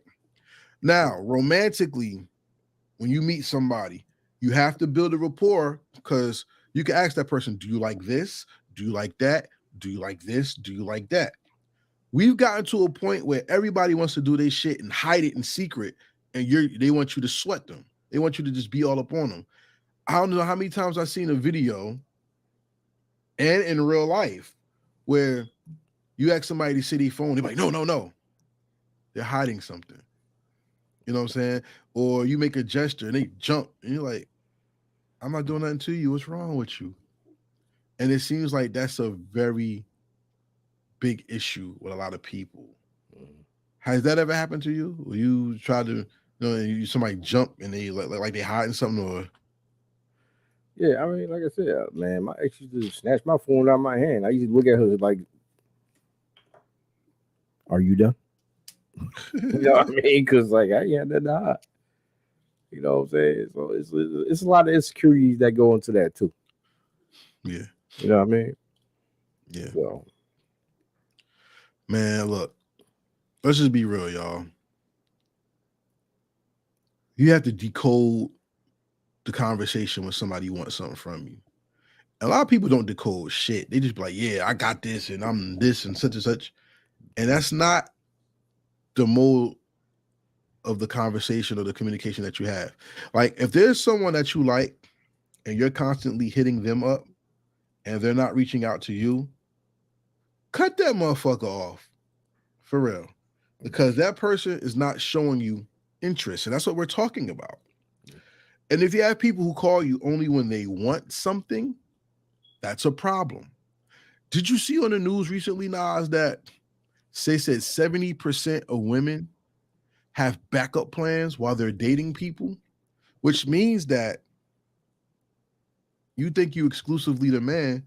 Now, romantically, when you meet somebody, you have to build a rapport because you can ask that person, do you like this? Do you like that? Do you like this? Do you like that? We've gotten to a point where everybody wants to do their shit and hide it in secret, and they want you to sweat them. They want you to just be all up on them. I don't know how many times I've seen a video and in real life where you ask somebody to see their phone, they're like, no, no, no. They're hiding something. You know what I'm saying? Or you make a gesture and they jump, and you're like, I'm not doing nothing to you. What's wrong with you? And it seems like that's a very big issue with a lot of people. Has that ever happened to you? Where you try to, somebody jump and they like they hiding something or Yeah, I mean, like I said, man, my ex used to snatch my phone out of my hand. I used to look at her like, "Are you done?" You know what I mean? Because like I ain't had nothing to hide. You know what I'm saying? So it's a lot of insecurities that go into that too. yeah, You know what I mean? yeah. So Man, look, let's just be real, y'all. You have to decode the conversation when somebody wants something from you. A lot of people don't decode shit. They just be like, yeah, I got this and I'm this and such and such. And that's not the mode of the conversation or the communication that you have. Like, if there's someone that you like and you're constantly hitting them up and they're not reaching out to you, cut that motherfucker off for real. Because that person is not showing you interest. And that's what we're talking about. And if you have people who call you only when they want something, that's a problem. Did you see on the news recently, Nas, that they said 70% of women have backup plans while they're dating people, which means that you think you exclusively the man,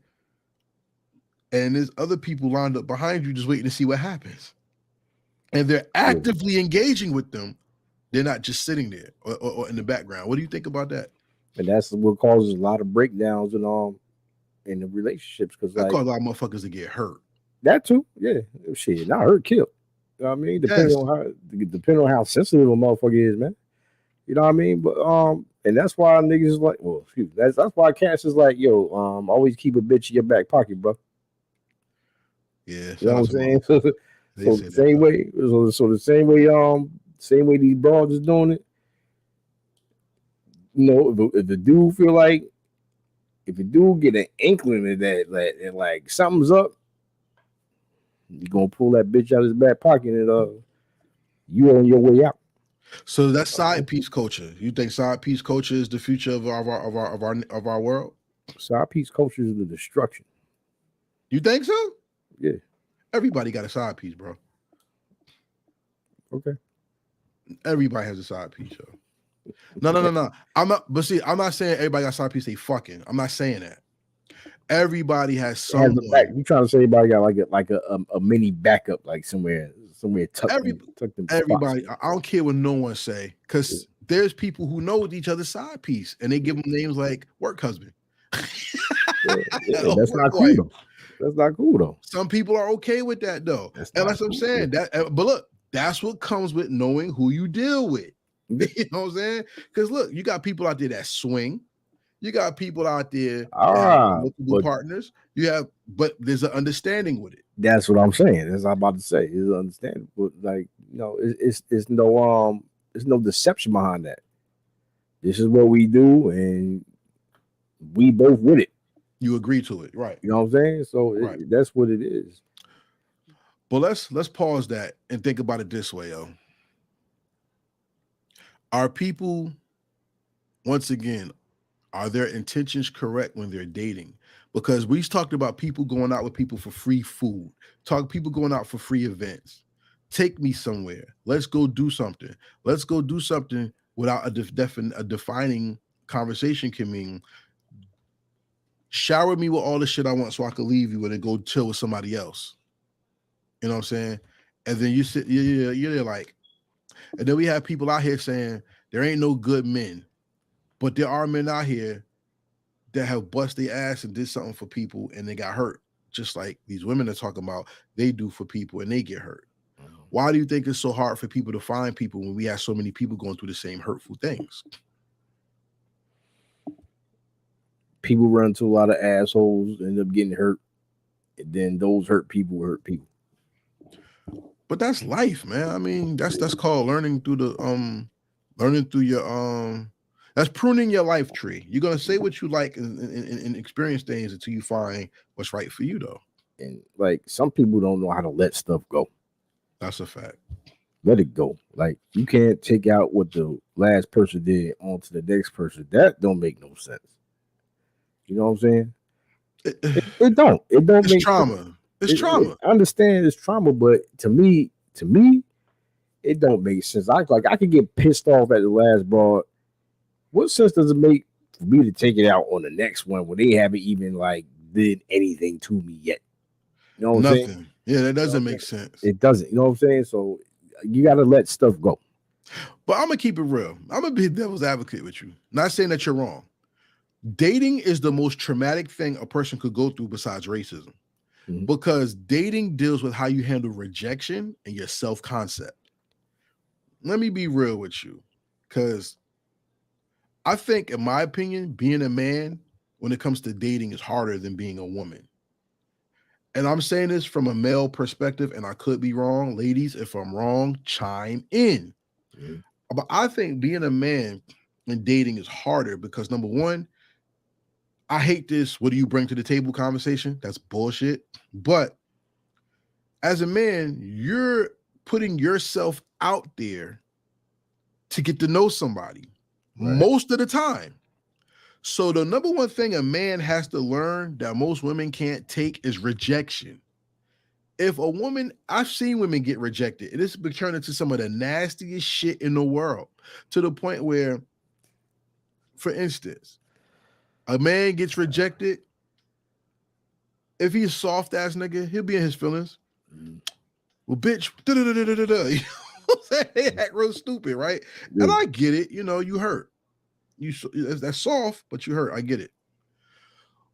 and there's other people lined up behind you just waiting to see what happens. And they're actively engaging with them. They're not just sitting there or in the background. What do you think about that? And that's what causes a lot of breakdowns in the relationships. Because That like caused a lot of motherfuckers to get hurt. that too, yeah, shit, not hurt, killed. You know what I mean? Yes. Depending on how sensitive a motherfucker is, man. You know what I mean? But and that's why niggas is like, well, excuse me, that's why cats is like, yo, always keep a bitch in your back pocket, bro. Yeah. You know what I'm saying? So the same that, way, so the same way these broads is doing it. You know, if the dude feel like if a dude get an inkling of that, and like something's up, you gonna pull that bitch out of his back pocket and you on your way out. So that's side piece culture. You think side piece culture is the future of our world? Side piece culture is the destruction. You think so? Yeah. Everybody got a side piece, bro. Okay. Everybody has a side piece, yo. No. I'm not. But see, I'm not saying everybody got a side piece. They fucking. I'm not saying that. Everybody has someone. You trying to say everybody got like a mini backup, like somewhere tucked in everybody. spots. I don't care what no one say, because there's people who know each other's side piece, and they give them names like work husband. That's not cool though. That's not cool though. Some people are okay with that though, and that's what I'm saying. But look, that's what comes with knowing who you deal with. You know what I'm saying? Because look, you got people out there that swing. You got people out there that have multiple partners. But there's an understanding with it. That's what I'm saying. That's what I'm about to say. It's understandable. Like, you know, it's no deception behind that. This is what we do, and we both with it. You agree to it, right? You know what I'm saying? So that's what it is. But let's pause that and think about it this way, yo. Are people, once again, are their intentions correct when they're dating? Because we talked about people going out with people for free food, people going out for free events. Take me somewhere. Let's go do something. Let's go do something without a defining conversation can mean shower me with all the shit I want so I could leave you and then go chill with somebody else. You know what I'm saying? And then you sit, you're like, and then we have people out here saying there ain't no good men, but there are men out here that have bust their ass and did something for people and they got hurt, just like these women are talking about they do for people and they get hurt. Why do you think it's so hard for people to find people when we have so many people going through the same hurtful things? People run into a lot of assholes, end up getting hurt, and then those hurt people hurt people. But that's life, man. I mean, that's called learning through your that's pruning your life tree. You're gonna say what you like and experience things until you find what's right for you, though. And like some people don't know how to let stuff go. That's a fact. Let it go. Like you can't take out what the last person did onto the next person. That don't make no sense. You know what I'm saying? It don't. It don't make trauma. Sense. It's trauma. I understand it's trauma, but to me, it don't make sense. I could get pissed off at the last broad. What sense does it make for me to take it out on the next one when they haven't even like did anything to me yet? You know what I'm saying? Yeah, that doesn't make sense. It doesn't. You know what I'm saying? So you got to let stuff go. But I'm gonna keep it real. I'm gonna be devil's advocate with you. Not saying that you're wrong. Dating is the most traumatic thing a person could go through besides racism. Mm-hmm. Because dating deals with how you handle rejection and your self-concept. Let me be real with you, because I think, in my opinion, being a man when it comes to dating is harder than being a woman. And I'm saying this from a male perspective, and I could be wrong. Ladies, if I'm wrong, chime in. Mm-hmm. But I think being a man and dating is harder because, number one, I hate this "what do you bring to the table" conversation. That's bullshit. But as a man, you're putting yourself out there to get to know somebody most of the time. So the number one thing a man has to learn that most women can't take is rejection. If a woman, I've seen women get rejected, and it's been turned into some of the nastiest shit in the world, to the point where, for instance, a man gets rejected, If he's a soft ass nigga, he'll be in his feelings. Mm. Well, bitch, da-da-da-da-da-da. You know what I'm saying? They act real stupid, right? And Yeah. I get it. You know, you hurt. That's soft, but you hurt. I get it.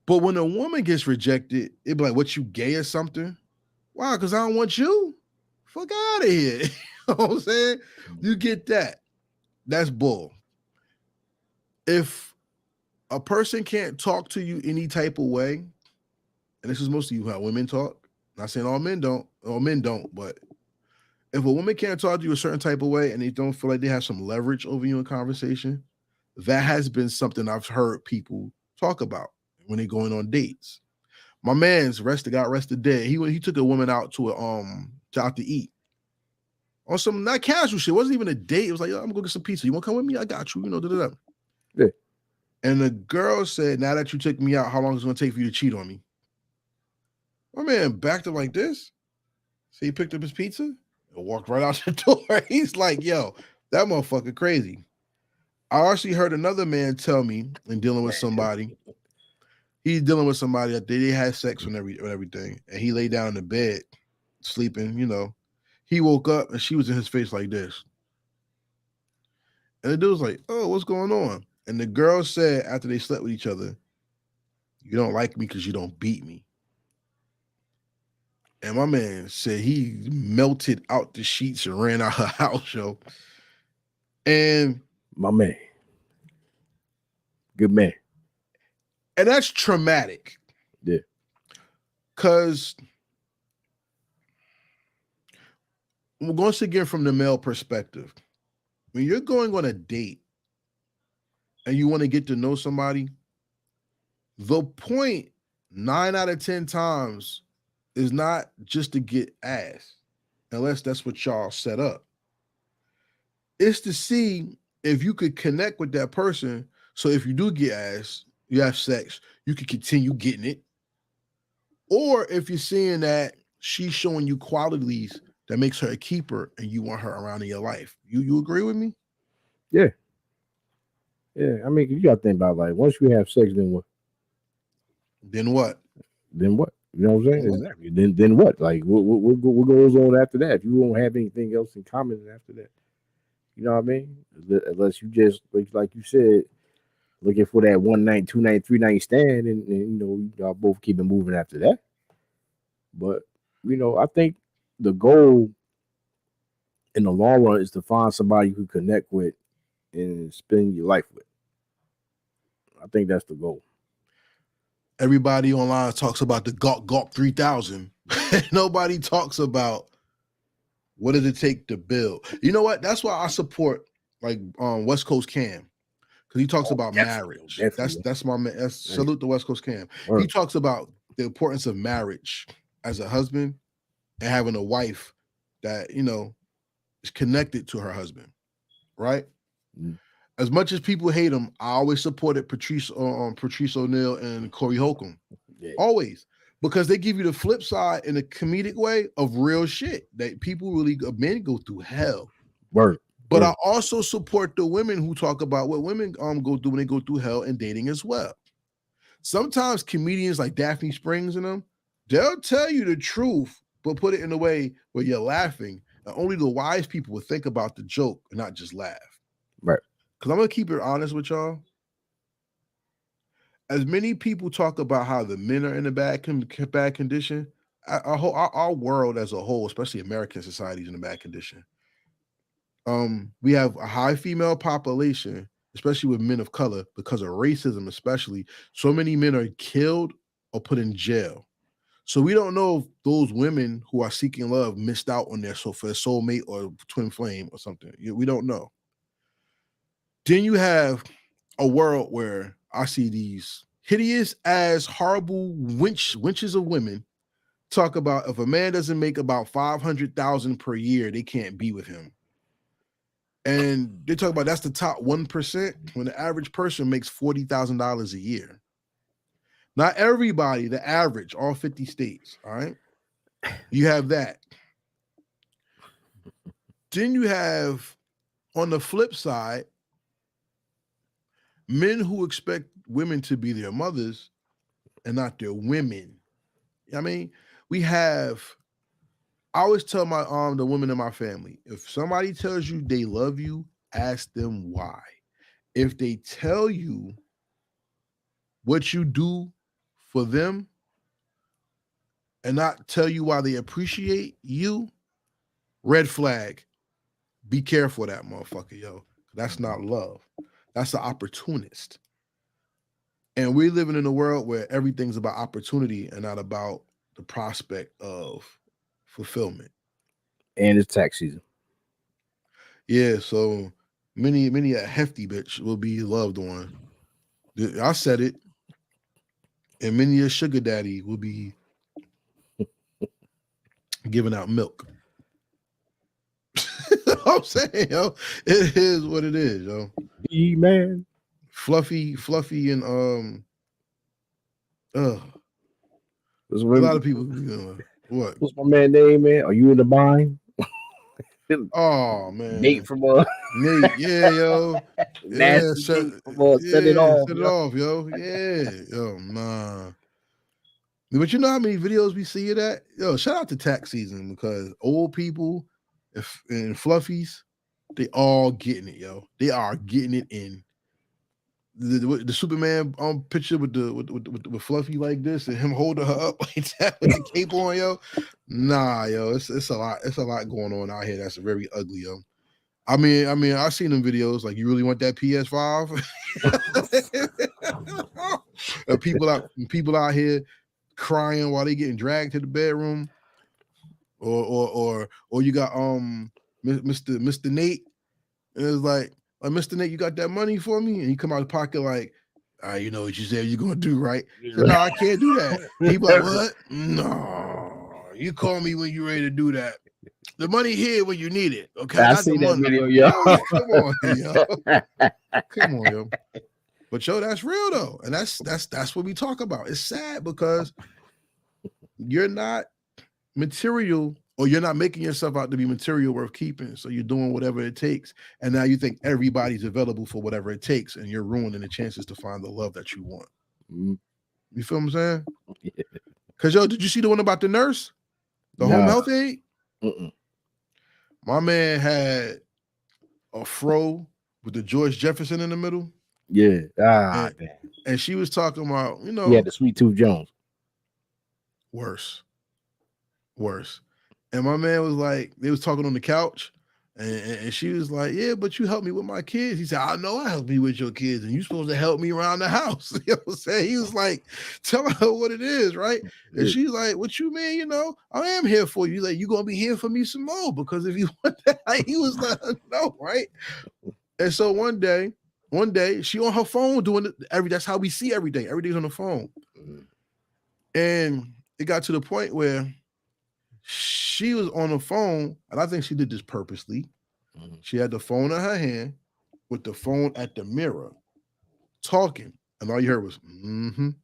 But when a woman gets rejected, it be like, "What, you gay or something?" Why? Because I don't want you. Fuck out of here. You know what I'm saying? You get that. That's bull. If a person can't talk to you any type of way, and this is mostly how women talk. Not saying all men don't, but if a woman can't talk to you a certain type of way and they don't feel like they have some leverage over you in conversation, that has been something I've heard people talk about when they're going on dates. My man's got arrested dead. He took a woman out out to eat on some not casual shit. It wasn't even a date. It was like, "Yo, I'm gonna go get some pizza. You wanna come with me? I got you." You know, da-da-da. Yeah. And the girl said, "Now that you took me out, how long is it gonna take for you to cheat on me?" My man backed up like this. So he picked up his pizza and walked right out the door. He's like, "Yo, that motherfucker crazy." I actually heard another man tell me in dealing with somebody. He's dealing with somebody that they had sex and everything, and he lay down in the bed, sleeping. You know, he woke up and she was in his face like this, and the dude was like, "Oh, what's going on?" And the girl said after they slept with each other, "You don't like me because you don't beat me." And my man said he melted out the sheets and ran out her house, yo. And My man. Good man. that's traumatic. Yeah. Cause once again, from the male perspective, when you're going on a date and you want to get to know somebody, the point 9 out of 10 times is not just to get ass, unless that's what y'all set up. It's to see if you could connect with that person. So if you do get ass, you have sex, you can continue getting it. Or if you're seeing that she's showing you qualities that makes her a keeper and you want her around in your life. You agree with me? Yeah. Yeah. I mean, you got to think about like once you have sex, then what? Then what? Then what? You know what I'm saying? Then what? Exactly. Then what? Like what goes on after that? If you won't have anything else in common after that, you know what I mean? Unless you just like you said, looking for that 1 night, 2 night, 3 night stand, and you know y'all both keep it moving after that. But you know, I think the goal in the long run is to find somebody you can connect with and spend your life with. I think that's the goal. Everybody online talks about the Gawk 3000. Nobody talks about what does it take to build. You know what? That's why I support like West Coast Cam. Because he talks Oh, about definitely, marriage. definitely. That's my man. That's Hey, salute to West Coast Cam. He word. talks about the importance of marriage as a husband and having a wife that, you know, is connected to her husband, right? Mm, As much as people hate him, I always supported Patrice O'Neal and Corey Holcomb. yeah, Always. Because they give you the flip side in a comedic way of real shit that people really, men go through hell. word, But I word. also support the women who talk about what women go through when they go through hell and dating as well. Sometimes comedians like Daphne Springs and them, they'll tell you the truth, but put it in a way where you're laughing. And only the wise people will think about the joke and not just laugh. Right. Because I'm gonna keep it honest with y'all. As many people talk about how the men are in a bad condition, our world as a whole, especially American society, is in a bad condition. We have a high female population, especially with men of color, because of racism, especially. So many men are killed or put in jail. So we don't know if those women who are seeking love missed out on for their soulmate or twin flame or something. We don't know. Then you have a world where I see these hideous as horrible winches of women talk about if a man doesn't make about 500,000 per year, they can't be with him. And they talk about that's the top 1% when the average person makes $40,000 a year. Not everybody, the average, all 50 states. All right. You have that. Then you have on the flip side, men who expect women to be their mothers and not their women. I mean, we have. I always tell my the women in my family, if somebody tells you they love you, ask them why. If they tell you what you do for them and not tell you why they appreciate you, red flag. Be careful of that motherfucker, yo. That's not love. That's an opportunist. And we're living in a world where everything's about opportunity and not about the prospect of fulfillment. And it's tax season. Yeah, so many a hefty bitch will be loved on. I said it, and many a sugar daddy will be giving out milk. I'm saying, yo, it is what it is, yo. Man. Fluffy, and a What's lot of people, what? my man name, man? Are you in the bind? Oh Nate man, from Nate, yeah, yo, yeah, Nasty Nate from Set It Off. set it Yo. off, yo, yeah, yo, nah. But you know how many videos we see of that? Yo, shout out to tax season because old people and fluffies, they all getting it, yo. They are getting it in. The Superman picture with Fluffy like this and him holding her up like that with the cape on, yo. Nah, yo, it's a lot. It's a lot going on out here. That's very ugly, yo. I mean, I've seen them videos. Like, you really want that PS5? People out here crying while they getting dragged to the bedroom, or you got Mr. Nate, and it's like Mr. Nate, you got that money for me? And he come out of the pocket like, you know what you said you're gonna do, right? So no, I can't do that. And he be like, what? No, you call me when you're ready to do that. The money here when you need it. Okay, I got the money. Video, yo. Come on, yo. Come on, yo. But yo, that's real though, and that's what we talk about. It's sad because you're not material, or you're not making yourself out to be material worth keeping. So you're doing whatever it takes, and now you think everybody's available for whatever it takes, and you're ruining the chances to find the love that you want. You feel what I'm saying? Because yo, did you see the one about the nurse, the home health aide? My man had a fro with the George Jefferson in the middle. Yeah. And she was talking about, you know, he had the Sweet Tooth Jones. Worse. And my man was like, they was talking on the couch, and she was like, yeah, but you helped me with my kids. He said, I know I helped you with your kids, and you supposed to help me around the house. You know what I'm saying? He was like, tell her what it is, right? And she's like, what you mean? You know, I am here for you. He's like, you gonna be here for me some more, because if you want that, he was like, no, right? And so one day, she on her phone doing it that's how we see everything. Everything's on the phone. And it got to the point where she was on the phone, and I think she did this purposely. She had the phone in her hand with the phone at the mirror, talking, and all you heard was, you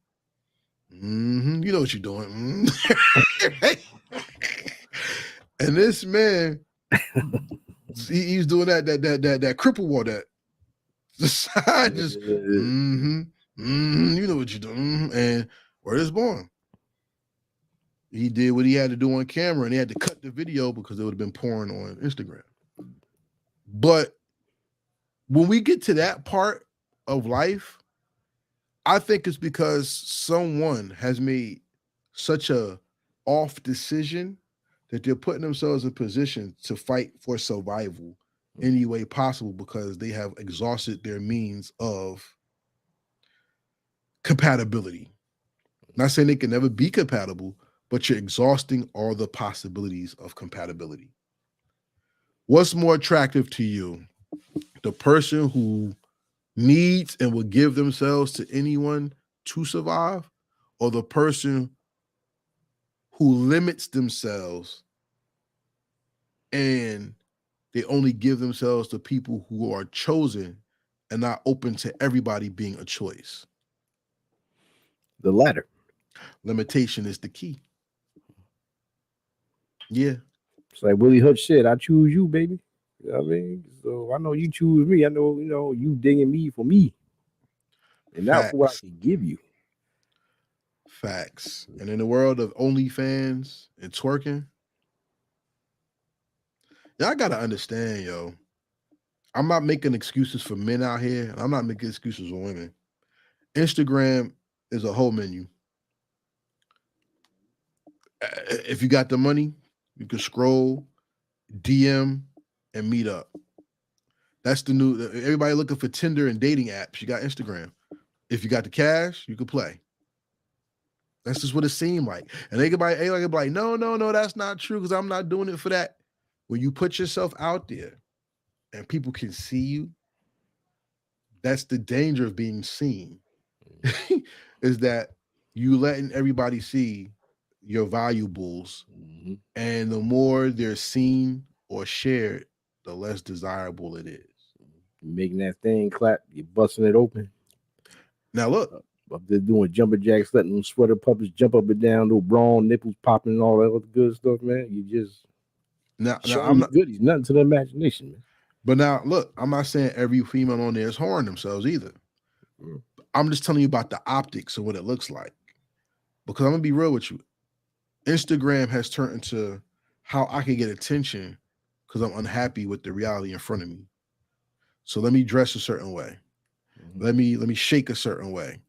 know what you're doing. And this man, he's doing that cripple war, that the side just, you know what you're doing. And word is born. He did what he had to do on camera, and he had to cut the video because it would have been porn on Instagram. But when we get to that part of life, I think it's because someone has made such a off decision that they're putting themselves in position to fight for survival any way possible, because they have exhausted their means of compatibility. Not saying they can never be compatible, but you're exhausting all the possibilities of compatibility. What's more attractive to you? The person who needs and will give themselves to anyone to survive, or the person who limits themselves and they only give themselves to people who are chosen and not open to everybody being a choice? The latter. Limitation is the key. Yeah. It's like Willie Hutch said, I choose you, baby. You know what I mean? So I know you choose me. I know, you digging me for me. And not for what I can give you. Facts. And in the world of OnlyFans and twerking, y'all gotta understand, yo. I'm not making excuses for men out here, and I'm not making excuses for women. Instagram is a whole menu. If you got the money, you can scroll, DM, and meet up. That's the new. Everybody looking for Tinder and dating apps. You got Instagram. If you got the cash, you can play. That's just what it seemed like. And everybody be like, no, that's not true because I'm not doing it for that. When you put yourself out there and people can see you, that's the danger of being seen. Is that you letting everybody see your valuables, and the more they're seen or shared, the less desirable it is. Making that thing clap, you're busting it open. Now look, up there doing jumper jacks, letting them sweater puppets jump up and down, little brawn nipples popping, and all that other good stuff, man. You just now showing I'm you not. goodies, nothing to the imagination, man. But now look, I'm not saying every female on there is whoring themselves either. I'm just telling you about the optics of what it looks like. Because I'm gonna be real with you. Instagram has turned into how I can get attention because I'm unhappy with the reality in front of me. So let me dress a certain way. Let me shake a certain way.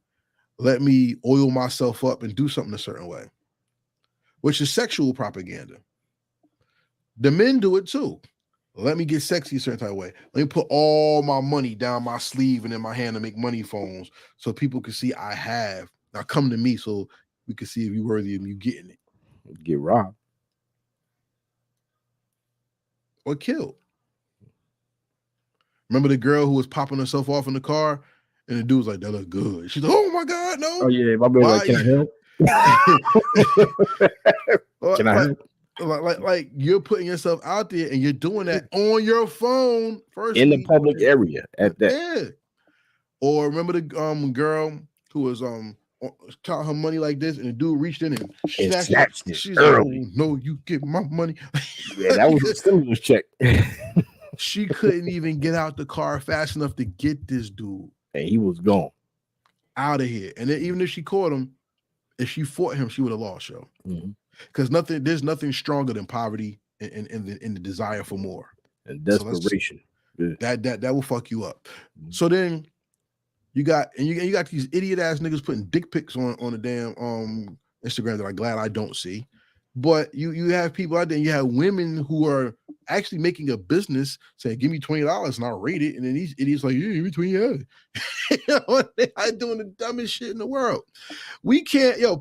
Let me oil myself up and do something a certain way, which is sexual propaganda. The men do it too. Let me get sexy a certain type of way. Let me put all my money down my sleeve and in my hand to make money phones so people can see I have. Now come to me so we can see if you're worthy of you getting it. Get robbed. Or killed. Remember the girl who was popping herself off in the car? And the dude was like, that look good. She's like, oh my God, no. Oh, yeah. My brother, like, can I help? Can I help? Like you're putting yourself out there and you're doing that on your phone first in the public area at that. Yeah. Or remember the girl who was counting her money like this, and the dude reached in and snatched it. She's early. Like, oh, no, you get my money. Yeah, that was a stimulus check. She couldn't even get out the car fast enough to get this dude. And he was gone. Out of here. And then even if she caught him, if she fought him, she would have lost, yo. Because there's nothing stronger than poverty and the desire for more. And desperation. So that will fuck you up. So then you got these idiot ass niggas putting dick pics on the damn Instagram that I'm glad I don't see. But you have people out there, and you have women who are actually making a business saying, give me $20 and I'll rate it. And then these idiots like, yeah, give me $20. I'm doing the dumbest shit in the world.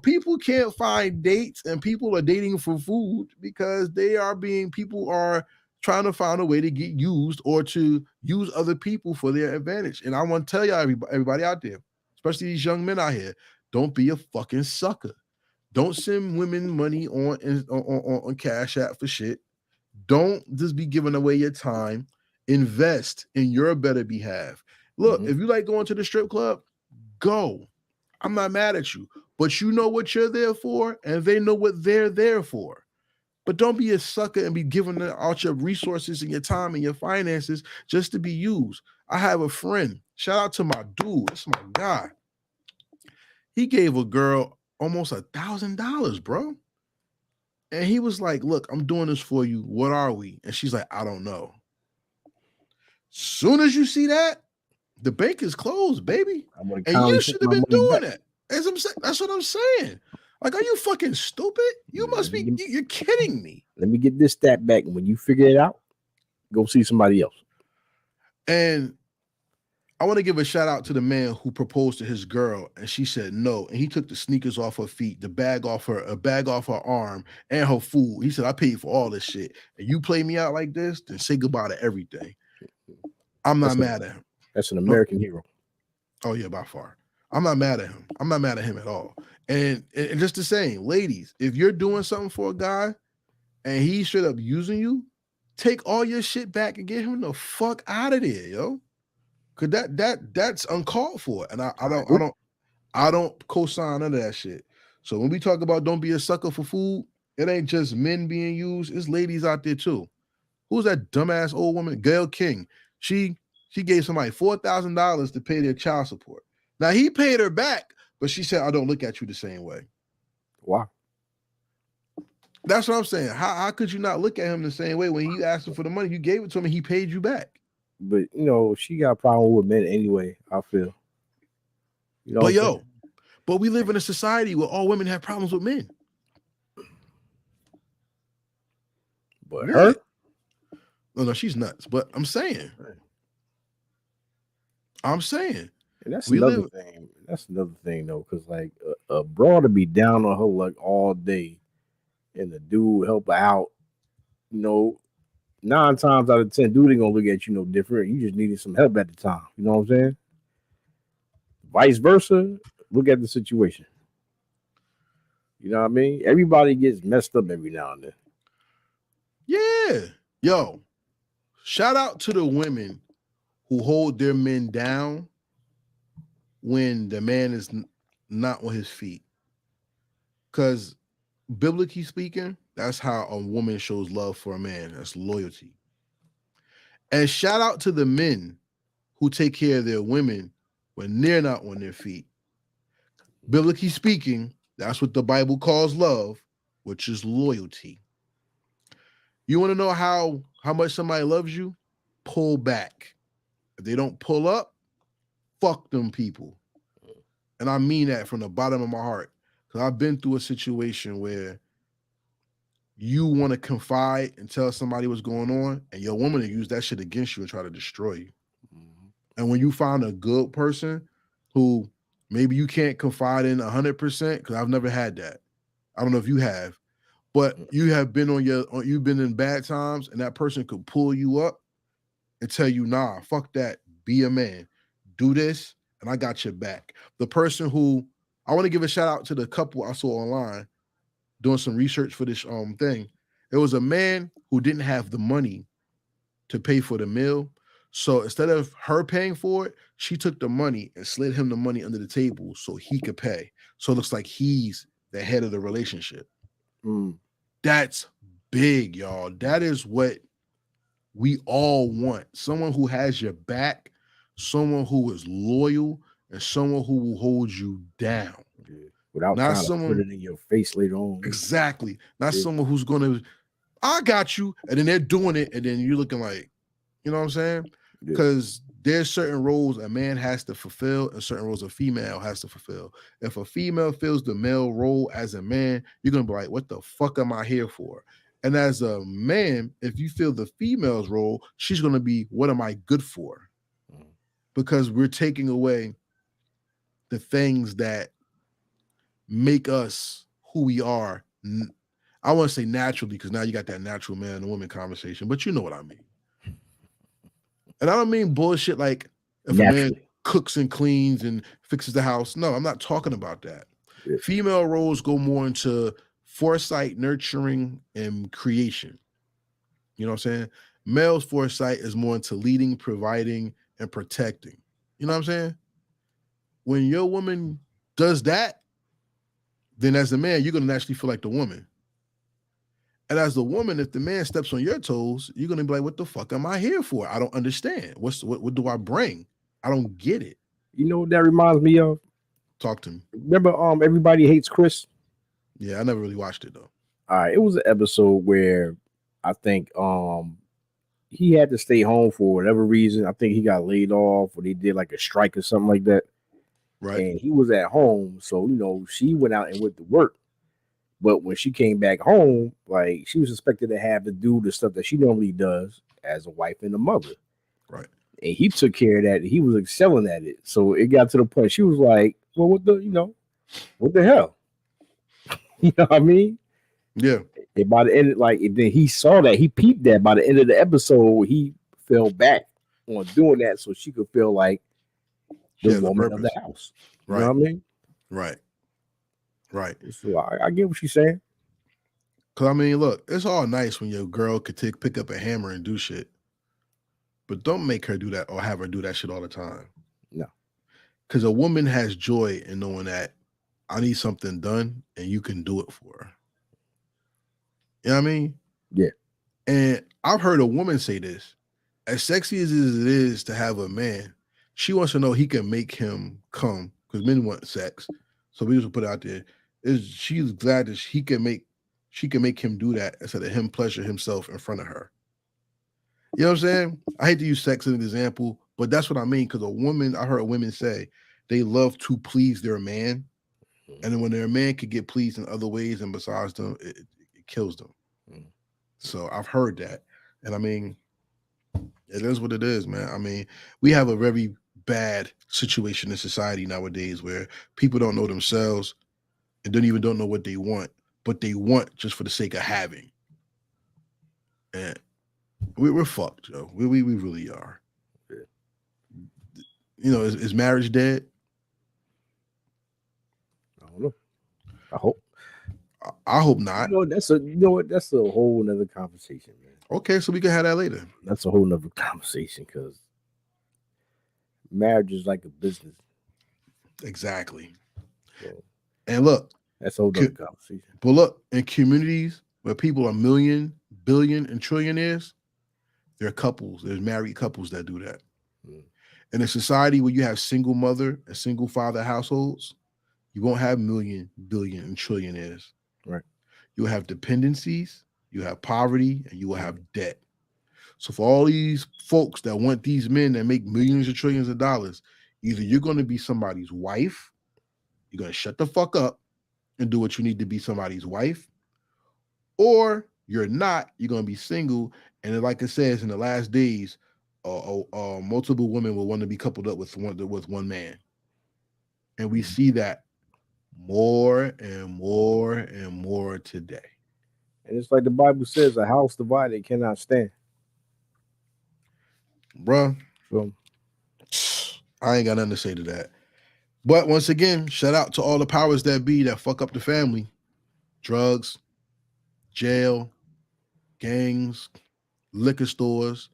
People can't find dates, and people are dating for food because people are trying to find a way to get used or to use other people for their advantage. And I want to tell y'all, everybody out there, especially these young men out here, don't be a fucking sucker. Don't send women money on Cash App for shit. Don't just be giving away your time. Invest in your better behalf. Look, if you like going to the strip club, go. I'm not mad at you, but you know what you're there for, and they know what they're there for. But don't be a sucker and be giving out your resources and your time and your finances just to be used. I have a friend. Shout out to my dude. That's my guy. He gave a girl almost $1,000, bro. And he was like, look, I'm doing this for you. What are we? And she's like, I don't know. Soon as you see that, the bank is closed, baby. And you should have been doing that. That's what I'm saying. Like, are you fucking stupid? You must be, you're kidding me. Let me get this stat back. And when you figure it out, go see somebody else. And I want to give a shout out to the man who proposed to his girl, and she said no. And he took the sneakers off her feet, a bag off her arm, and her food. He said, I paid for all this shit. And you play me out like this, then say goodbye to everything. I'm not mad at him. That's an American hero. Oh, yeah, by far. I'm not mad at him. I'm not mad at him at all. And just the same, ladies, if you're doing something for a guy and he's straight up using you, take all your shit back and get him the fuck out of there, yo. Cause that's uncalled for, and I don't co-sign none of that shit. So when we talk about don't be a sucker for food, it ain't just men being used; it's ladies out there too. Who's that dumbass old woman, Gail King? She gave somebody $4,000 to pay their child support. Now he paid her back, But she said, I don't look at you the same way. Why? That's what I'm saying. How could you not look at him the same way when you asked him for the money? You gave it to him and he paid you back. But she got a problem with men anyway. I feel. You know But what I'm saying? but we live in a society where all women have problems with men. But What? her? No, she's nuts. But I'm saying. And that's we another live. thing. That's another thing though, because like a broad to be down on her luck all day, and the dude help her out. 9 times out of 10, dude ain't gonna look at you no different. You just needed some help at the time. You know what I'm saying? Vice versa. Look at the situation. You know what I mean? Everybody gets messed up every now and then. Yeah. Yo, shout out to the women who hold their men down when the man is not on his feet. Because biblically speaking, that's how a woman shows love for a man. That's loyalty. And shout out to the men who take care of their women when they're not on their feet. Biblically speaking, that's what the Bible calls love, which is loyalty. You want to know how much somebody loves you? Pull back. If they don't pull up, fuck them people. And I mean that from the bottom of my heart. Because I've been through a situation where you want to confide and tell somebody what's going on, and your woman will use that shit against you and try to destroy you. Mm-hmm. And when you find a good person who maybe you can't confide in 100%, because I've never had that. I don't know if you have, but you have been you've been in bad times, and that person could pull you up and tell you, nah, fuck that. Be a man. Do this, and I got your back. The person who I want to give a shout out to the couple I saw online doing some research for this thing. It was a man who didn't have the money to pay for the meal. So instead of her paying for it, she took the money and slid him the money under the table so he could pay. So it looks like he's the head of the relationship. That's big, y'all. That is what we all want. Someone who has your back, someone who is loyal, and someone who will hold you down. Without not trying to put it in your face later on. Exactly. Not someone who's going to, I got you, and then they're doing it, and then you're looking like, you know what I'm saying? Because there's certain roles a man has to fulfill and certain roles a female has to fulfill. If a female fills the male role as a man, you're going to be like, what the fuck am I here for? And as a man, if you fill the female's role, she's going to be, what am I good for? Because we're taking away the things that make us who we are. I want to say naturally, because now you got that natural man and woman conversation, but you know what I mean. And I don't mean bullshit like if naturally. A man cooks and cleans and fixes the house. No, I'm not talking about that. Yeah. Female roles go more into foresight, nurturing, and creation. You know what I'm saying? Male's foresight is more into leading, providing, and protecting. You know what I'm saying? When your woman does that, then as a man, you're going to naturally feel like the woman. And as the woman, if the man steps on your toes, you're going to be like, what the fuck am I here for? I don't understand. What do I bring? I don't get it. You know what that reminds me of? Talk to me. Remember Everybody Hates Chris? Yeah, I never really watched it though. All right, it was an episode where I think he had to stay home for whatever reason. I think he got laid off or they did like a strike or something like that. Right. And he was at home. So, she went out and went to work. But when she came back home, like she was expected to have to do the stuff that she normally does as a wife and a mother. Right. And he took care of that. He was excelling at it. So it got to the point she was like, well, what the hell? You know what I mean? Yeah. And by the end, then he saw that, he peeped that by the end of the episode, he fell back on doing that so she could feel like the woman of the house. You know what I mean? Right. Right. So I get what she's saying. Cause I mean, look, it's all nice when your girl could pick up a hammer and do shit, but don't make her do that or have her do that shit all the time. No. Cause a woman has joy in knowing that I need something done and you can do it for her. You know what I mean? Yeah. And I've heard a woman say this, as sexy as it is to have a man, she wants to know he can make him come, because men want sex, So we just put it out there. Is she's glad that she can make him do that instead of him pleasure himself in front of her. You know what I'm saying? I hate to use sex as an example, but that's what I mean. Because I heard women say they love to please their man, and then when their man could get pleased in other ways and besides them, it kills them. So I've heard that, and I mean, it is what it is, man. I mean, we have a very bad situation in society nowadays where people don't know themselves and don't know what they want, but they want just for the sake of having. And we're fucked, Joe. We really are. You know, is marriage dead? I don't know. I hope. I hope not. That's a whole nother conversation, man. Okay, so we can have that later. That's a whole nother conversation because marriage is like a business. Exactly. So, and look, that's a whole nother conversation. But look, in communities where people are million, billion, and trillionaires, there are couples. There's married couples that do that. In a society where you have single mother and single father households, you won't have million, billion, and trillionaires. Right. You'll have dependencies, you have poverty, and you will have debt. So for all these folks that want these men that make millions or trillions of dollars, either you're going to be somebody's wife, you're going to shut the fuck up and do what you need to be somebody's wife, or you're not, you're going to be single. And like it says in the last days, multiple women will want to be coupled up with one man. And we see that more and more and more today. And it's like the Bible says, a house divided cannot stand. Bruh, I ain't got nothing to say to that. But once again, shout out to all the powers that be that fuck up the family. Drugs, jail, gangs, liquor stores,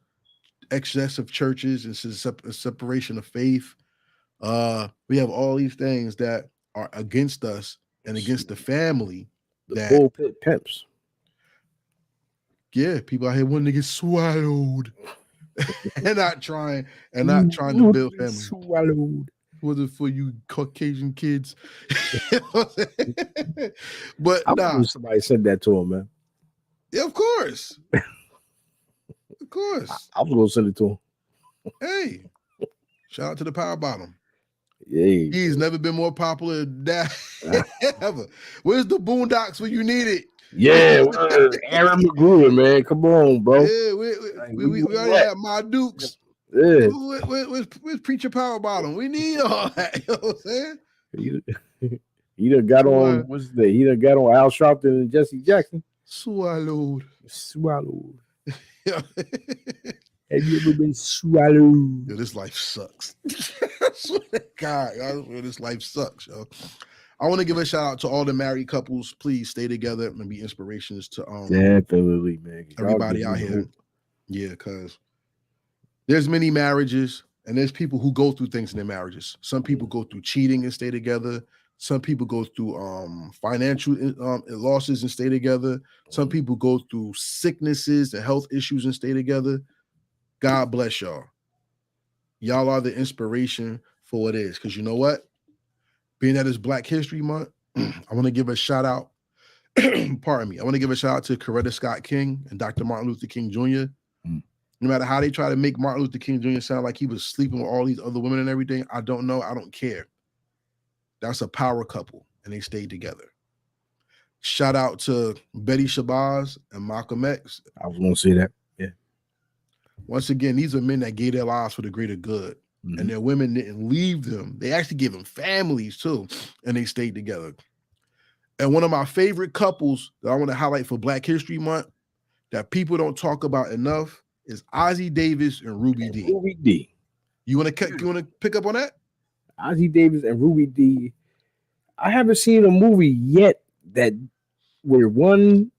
excessive churches, and separation of faith. We have all these things that are against us and against the family. The pulpit pimps. Yeah, people out here wanting to get swallowed and not trying to build family. Swallowed. Was it for you Caucasian kids? But somebody said that to him, man. Yeah, of course. Of course. I was gonna send it to him. Hey, shout out to the power bottom. Yeah, he's never been more popular than ever. Where's the Boondocks when you need it? Yeah, Aaron McGruder, man. Come on, bro. Yeah, we already have my Dukes. Yeah. Where's Preacher Power Bottom? We need all that. You know what I'm saying? He done got on, what's that? He done got on Al Sharpton and Jesse Jackson. Swallowed. Have you ever been swallowed? Yo, this life sucks. I swear to God, this life sucks, yo. I want to give a shout out to all the married couples. Please stay together and be inspirations to definitely, man. Everybody out here. Yeah, because there's many marriages and there's people who go through things in their marriages. Some people go through cheating and stay together. Some people go through financial losses and stay together. Some people go through sicknesses and health issues and stay together. God bless y'all. Y'all are the inspiration for what it is. Because you know what? Being that it's Black History Month, I want to give a shout out. Pardon me. I want to give a shout out to Coretta Scott King and Dr. Martin Luther King Jr. No matter how they try to make Martin Luther King Jr. sound like he was sleeping with all these other women and everything, I don't know. I don't care. That's a power couple, and they stayed together. Shout out to Betty Shabazz and Malcolm X. I was going to say that. Yeah. Once again, these are men that gave their lives for the greater good. And their women didn't leave them. They actually gave them families too, and they stayed together. And one of my favorite couples that I want to highlight for Black History Month that people don't talk about enough is Ozzie Davis and Ruby D. Ruby D. You want to pick up on that? Ozzie Davis and Ruby D. I haven't seen a movie yet where one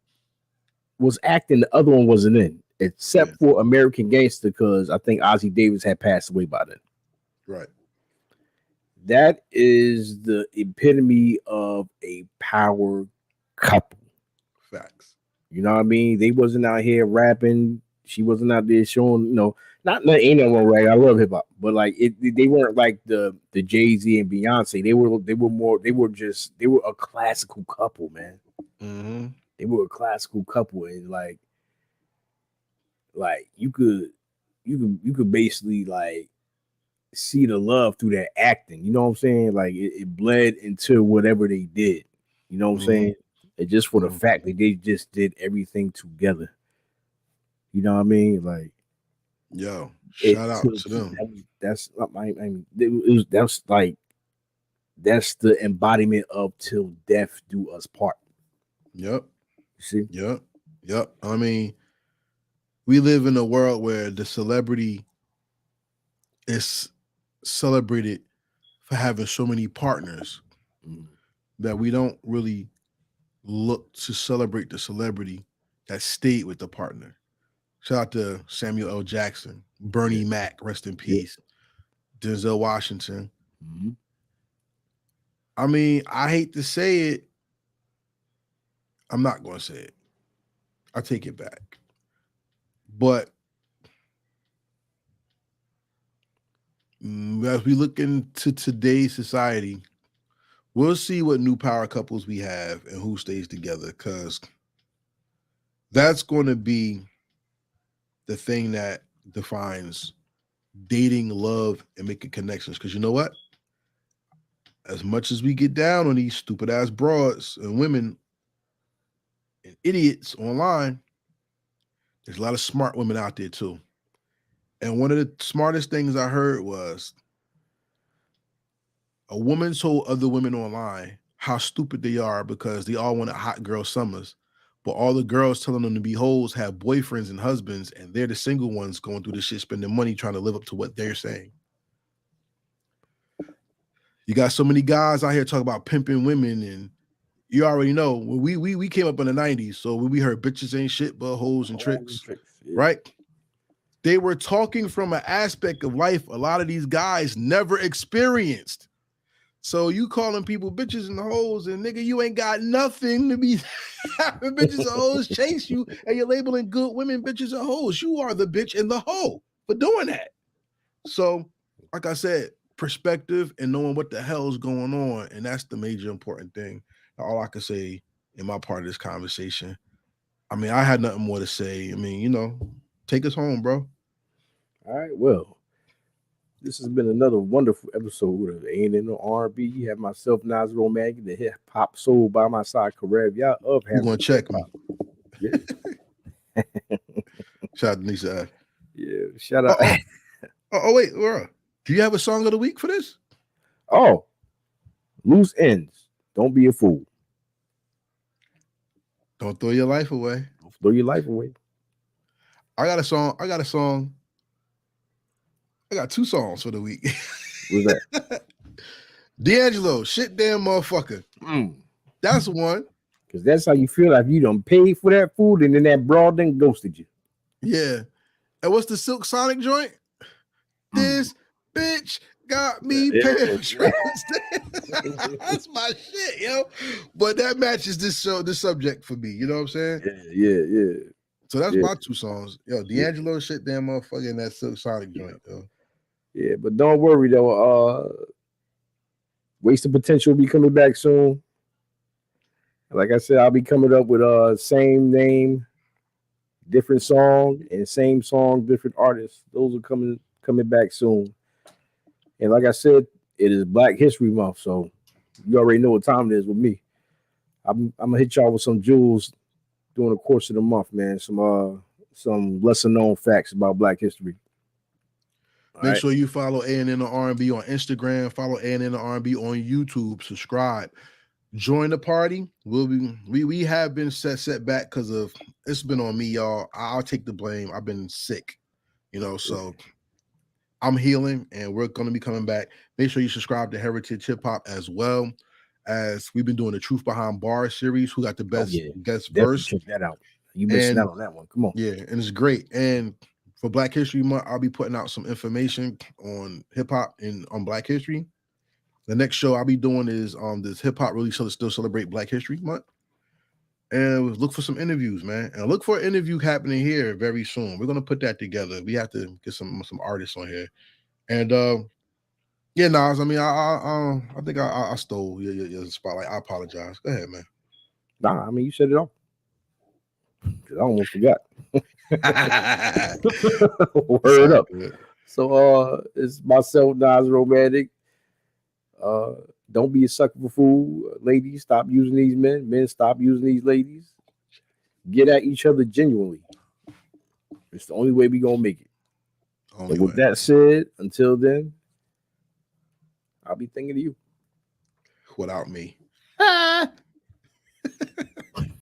was acting, the other one wasn't in, except for American Gangster, because I think Ozzie Davis had passed away by then. Right. That is the epitome of a power couple. Facts. You know what I mean? They wasn't out here rapping. She wasn't out there showing, Not ain't no wrong, right? I love hip hop, but like they weren't like the Jay-Z and Beyonce. They were more. They were a classical couple, man. Mm-hmm. They were a classical couple, and like you could basically like see the love through their acting. You know what I'm saying? Like it bled into whatever they did. You know what I'm Mm-hmm. saying? And just for the Mm-hmm. fact that they just did everything together. You know what I mean? Like Yo, it shout out to to them. that's I mean it was that's like that's the embodiment of till death do us part. Yep. You see? Yep. Yep. I mean, we live in a world where the celebrity is celebrated for having so many partners Mm, that we don't really look to celebrate the celebrity that stayed with the partner. Shout out to Samuel L. Jackson, yeah, Bernie Mac, rest in yeah. peace, Denzel Washington. Mhm. I mean, I hate to say it, I'm not going to say it. I take it back. But as we look into today's society, we'll see what new power couples we have and who stays together because that's going to be the thing that defines dating, love, and making connections. Because you know what? As much as we get down on these stupid ass broads and women and idiots online, there's a lot of smart women out there too. And one of the smartest things I heard was a woman told other women online how stupid they are because they all wanted hot girl summers. But all the girls telling them to be hoes have boyfriends and husbands, and they're the single ones going through this shit, spending money trying to live up to what they're saying. You got so many guys out here talking about pimping women, and you already know when we came up in the '90s, so when we heard bitches ain't shit but hoes and All them tricks, tricks. Yeah. right? They were talking from an aspect of life a lot of these guys never experienced. So you calling people bitches and hoes, and nigga, you ain't got nothing to be having bitches and hoes chase you, and you're labeling good women bitches and hoes. You are the bitch and the hoe for doing that. So, like I said, perspective and knowing what the hell is going on, and that's the major important thing. All I can say in my part of this conversation. I mean, I had nothing more to say. I mean, take us home, bro. All right. Well, this has been another wonderful episode of Ain't in the R&B. You have myself, Nazro Maggie, the hip hop soul by my side, Karev. Y'all of Who gonna having hip check me? hop. Yeah. Shout out to Lisa. Yeah. Shout Oh, out. oh, oh, wait, Laura. Do you have a song of the week for this? Oh, loose ends. Don't be a fool. Don't throw your life away. Don't throw your life away. I got a song. I got a song. I got two songs for the week. What's that? D'Angelo, shit damn motherfucker. Mm. That's one. Because that's how you feel like you done paid for that food and then that broad done ghosted you. Yeah. And what's the Silk Sonic joint? Mm. This bitch got Yeah, me yeah. penetrated. That's my shit, yo. But that matches this subject for me. You know what I'm saying? Yeah, yeah, yeah, So that's yeah, my two songs. Yo, yeah, D'Angelo, shit damn motherfucker, and that Silk Sonic yeah. joint, yo. Yeah, but don't worry though. Wasted Potential will be coming back soon. Like I said, I'll be coming up with same name, different song, and same song, different artists. Those are coming back soon. And like I said, it is Black History Month, so you already know what time it is with me. I'm gonna hit y'all with some jewels during the course of the month, man. Some lesser known facts about Black history. All Make right. sure you follow A&N the R&B on Instagram. Follow A&N the R&B on YouTube. Subscribe. Join the party. We have been set back because of it's been on me, y'all. I'll take the blame. I've been sick, so I'm healing and we're gonna be coming back. Make sure you subscribe to Heritage Hip Hop as well as we've been doing the Truth Behind Bars series. Who got the Oh best yeah, guest definitely verse? check that out. You missing And out on that one. Come on. yeah, and it's great. And for Black History Month, I'll be putting out some information on hip hop and on Black History. The next show I'll be doing is this hip hop really still celebrate Black History Month. and look for some interviews, man. And look for an interview happening here very soon. We're gonna put that together. We have to get some artists on here. And yeah, Nas. I mean, I think I stole your spotlight. I apologize. Go ahead, man. Nah, I mean you said it all. I almost forgot. Word up. Good. So it's myself, Nas Romantic. Don't be a sucker for food. Ladies, stop using these men. Men, stop using these ladies. Get at each other genuinely. It's the only way we gonna make it. Only And with way. that said, until then, I'll be thinking of you. Without me.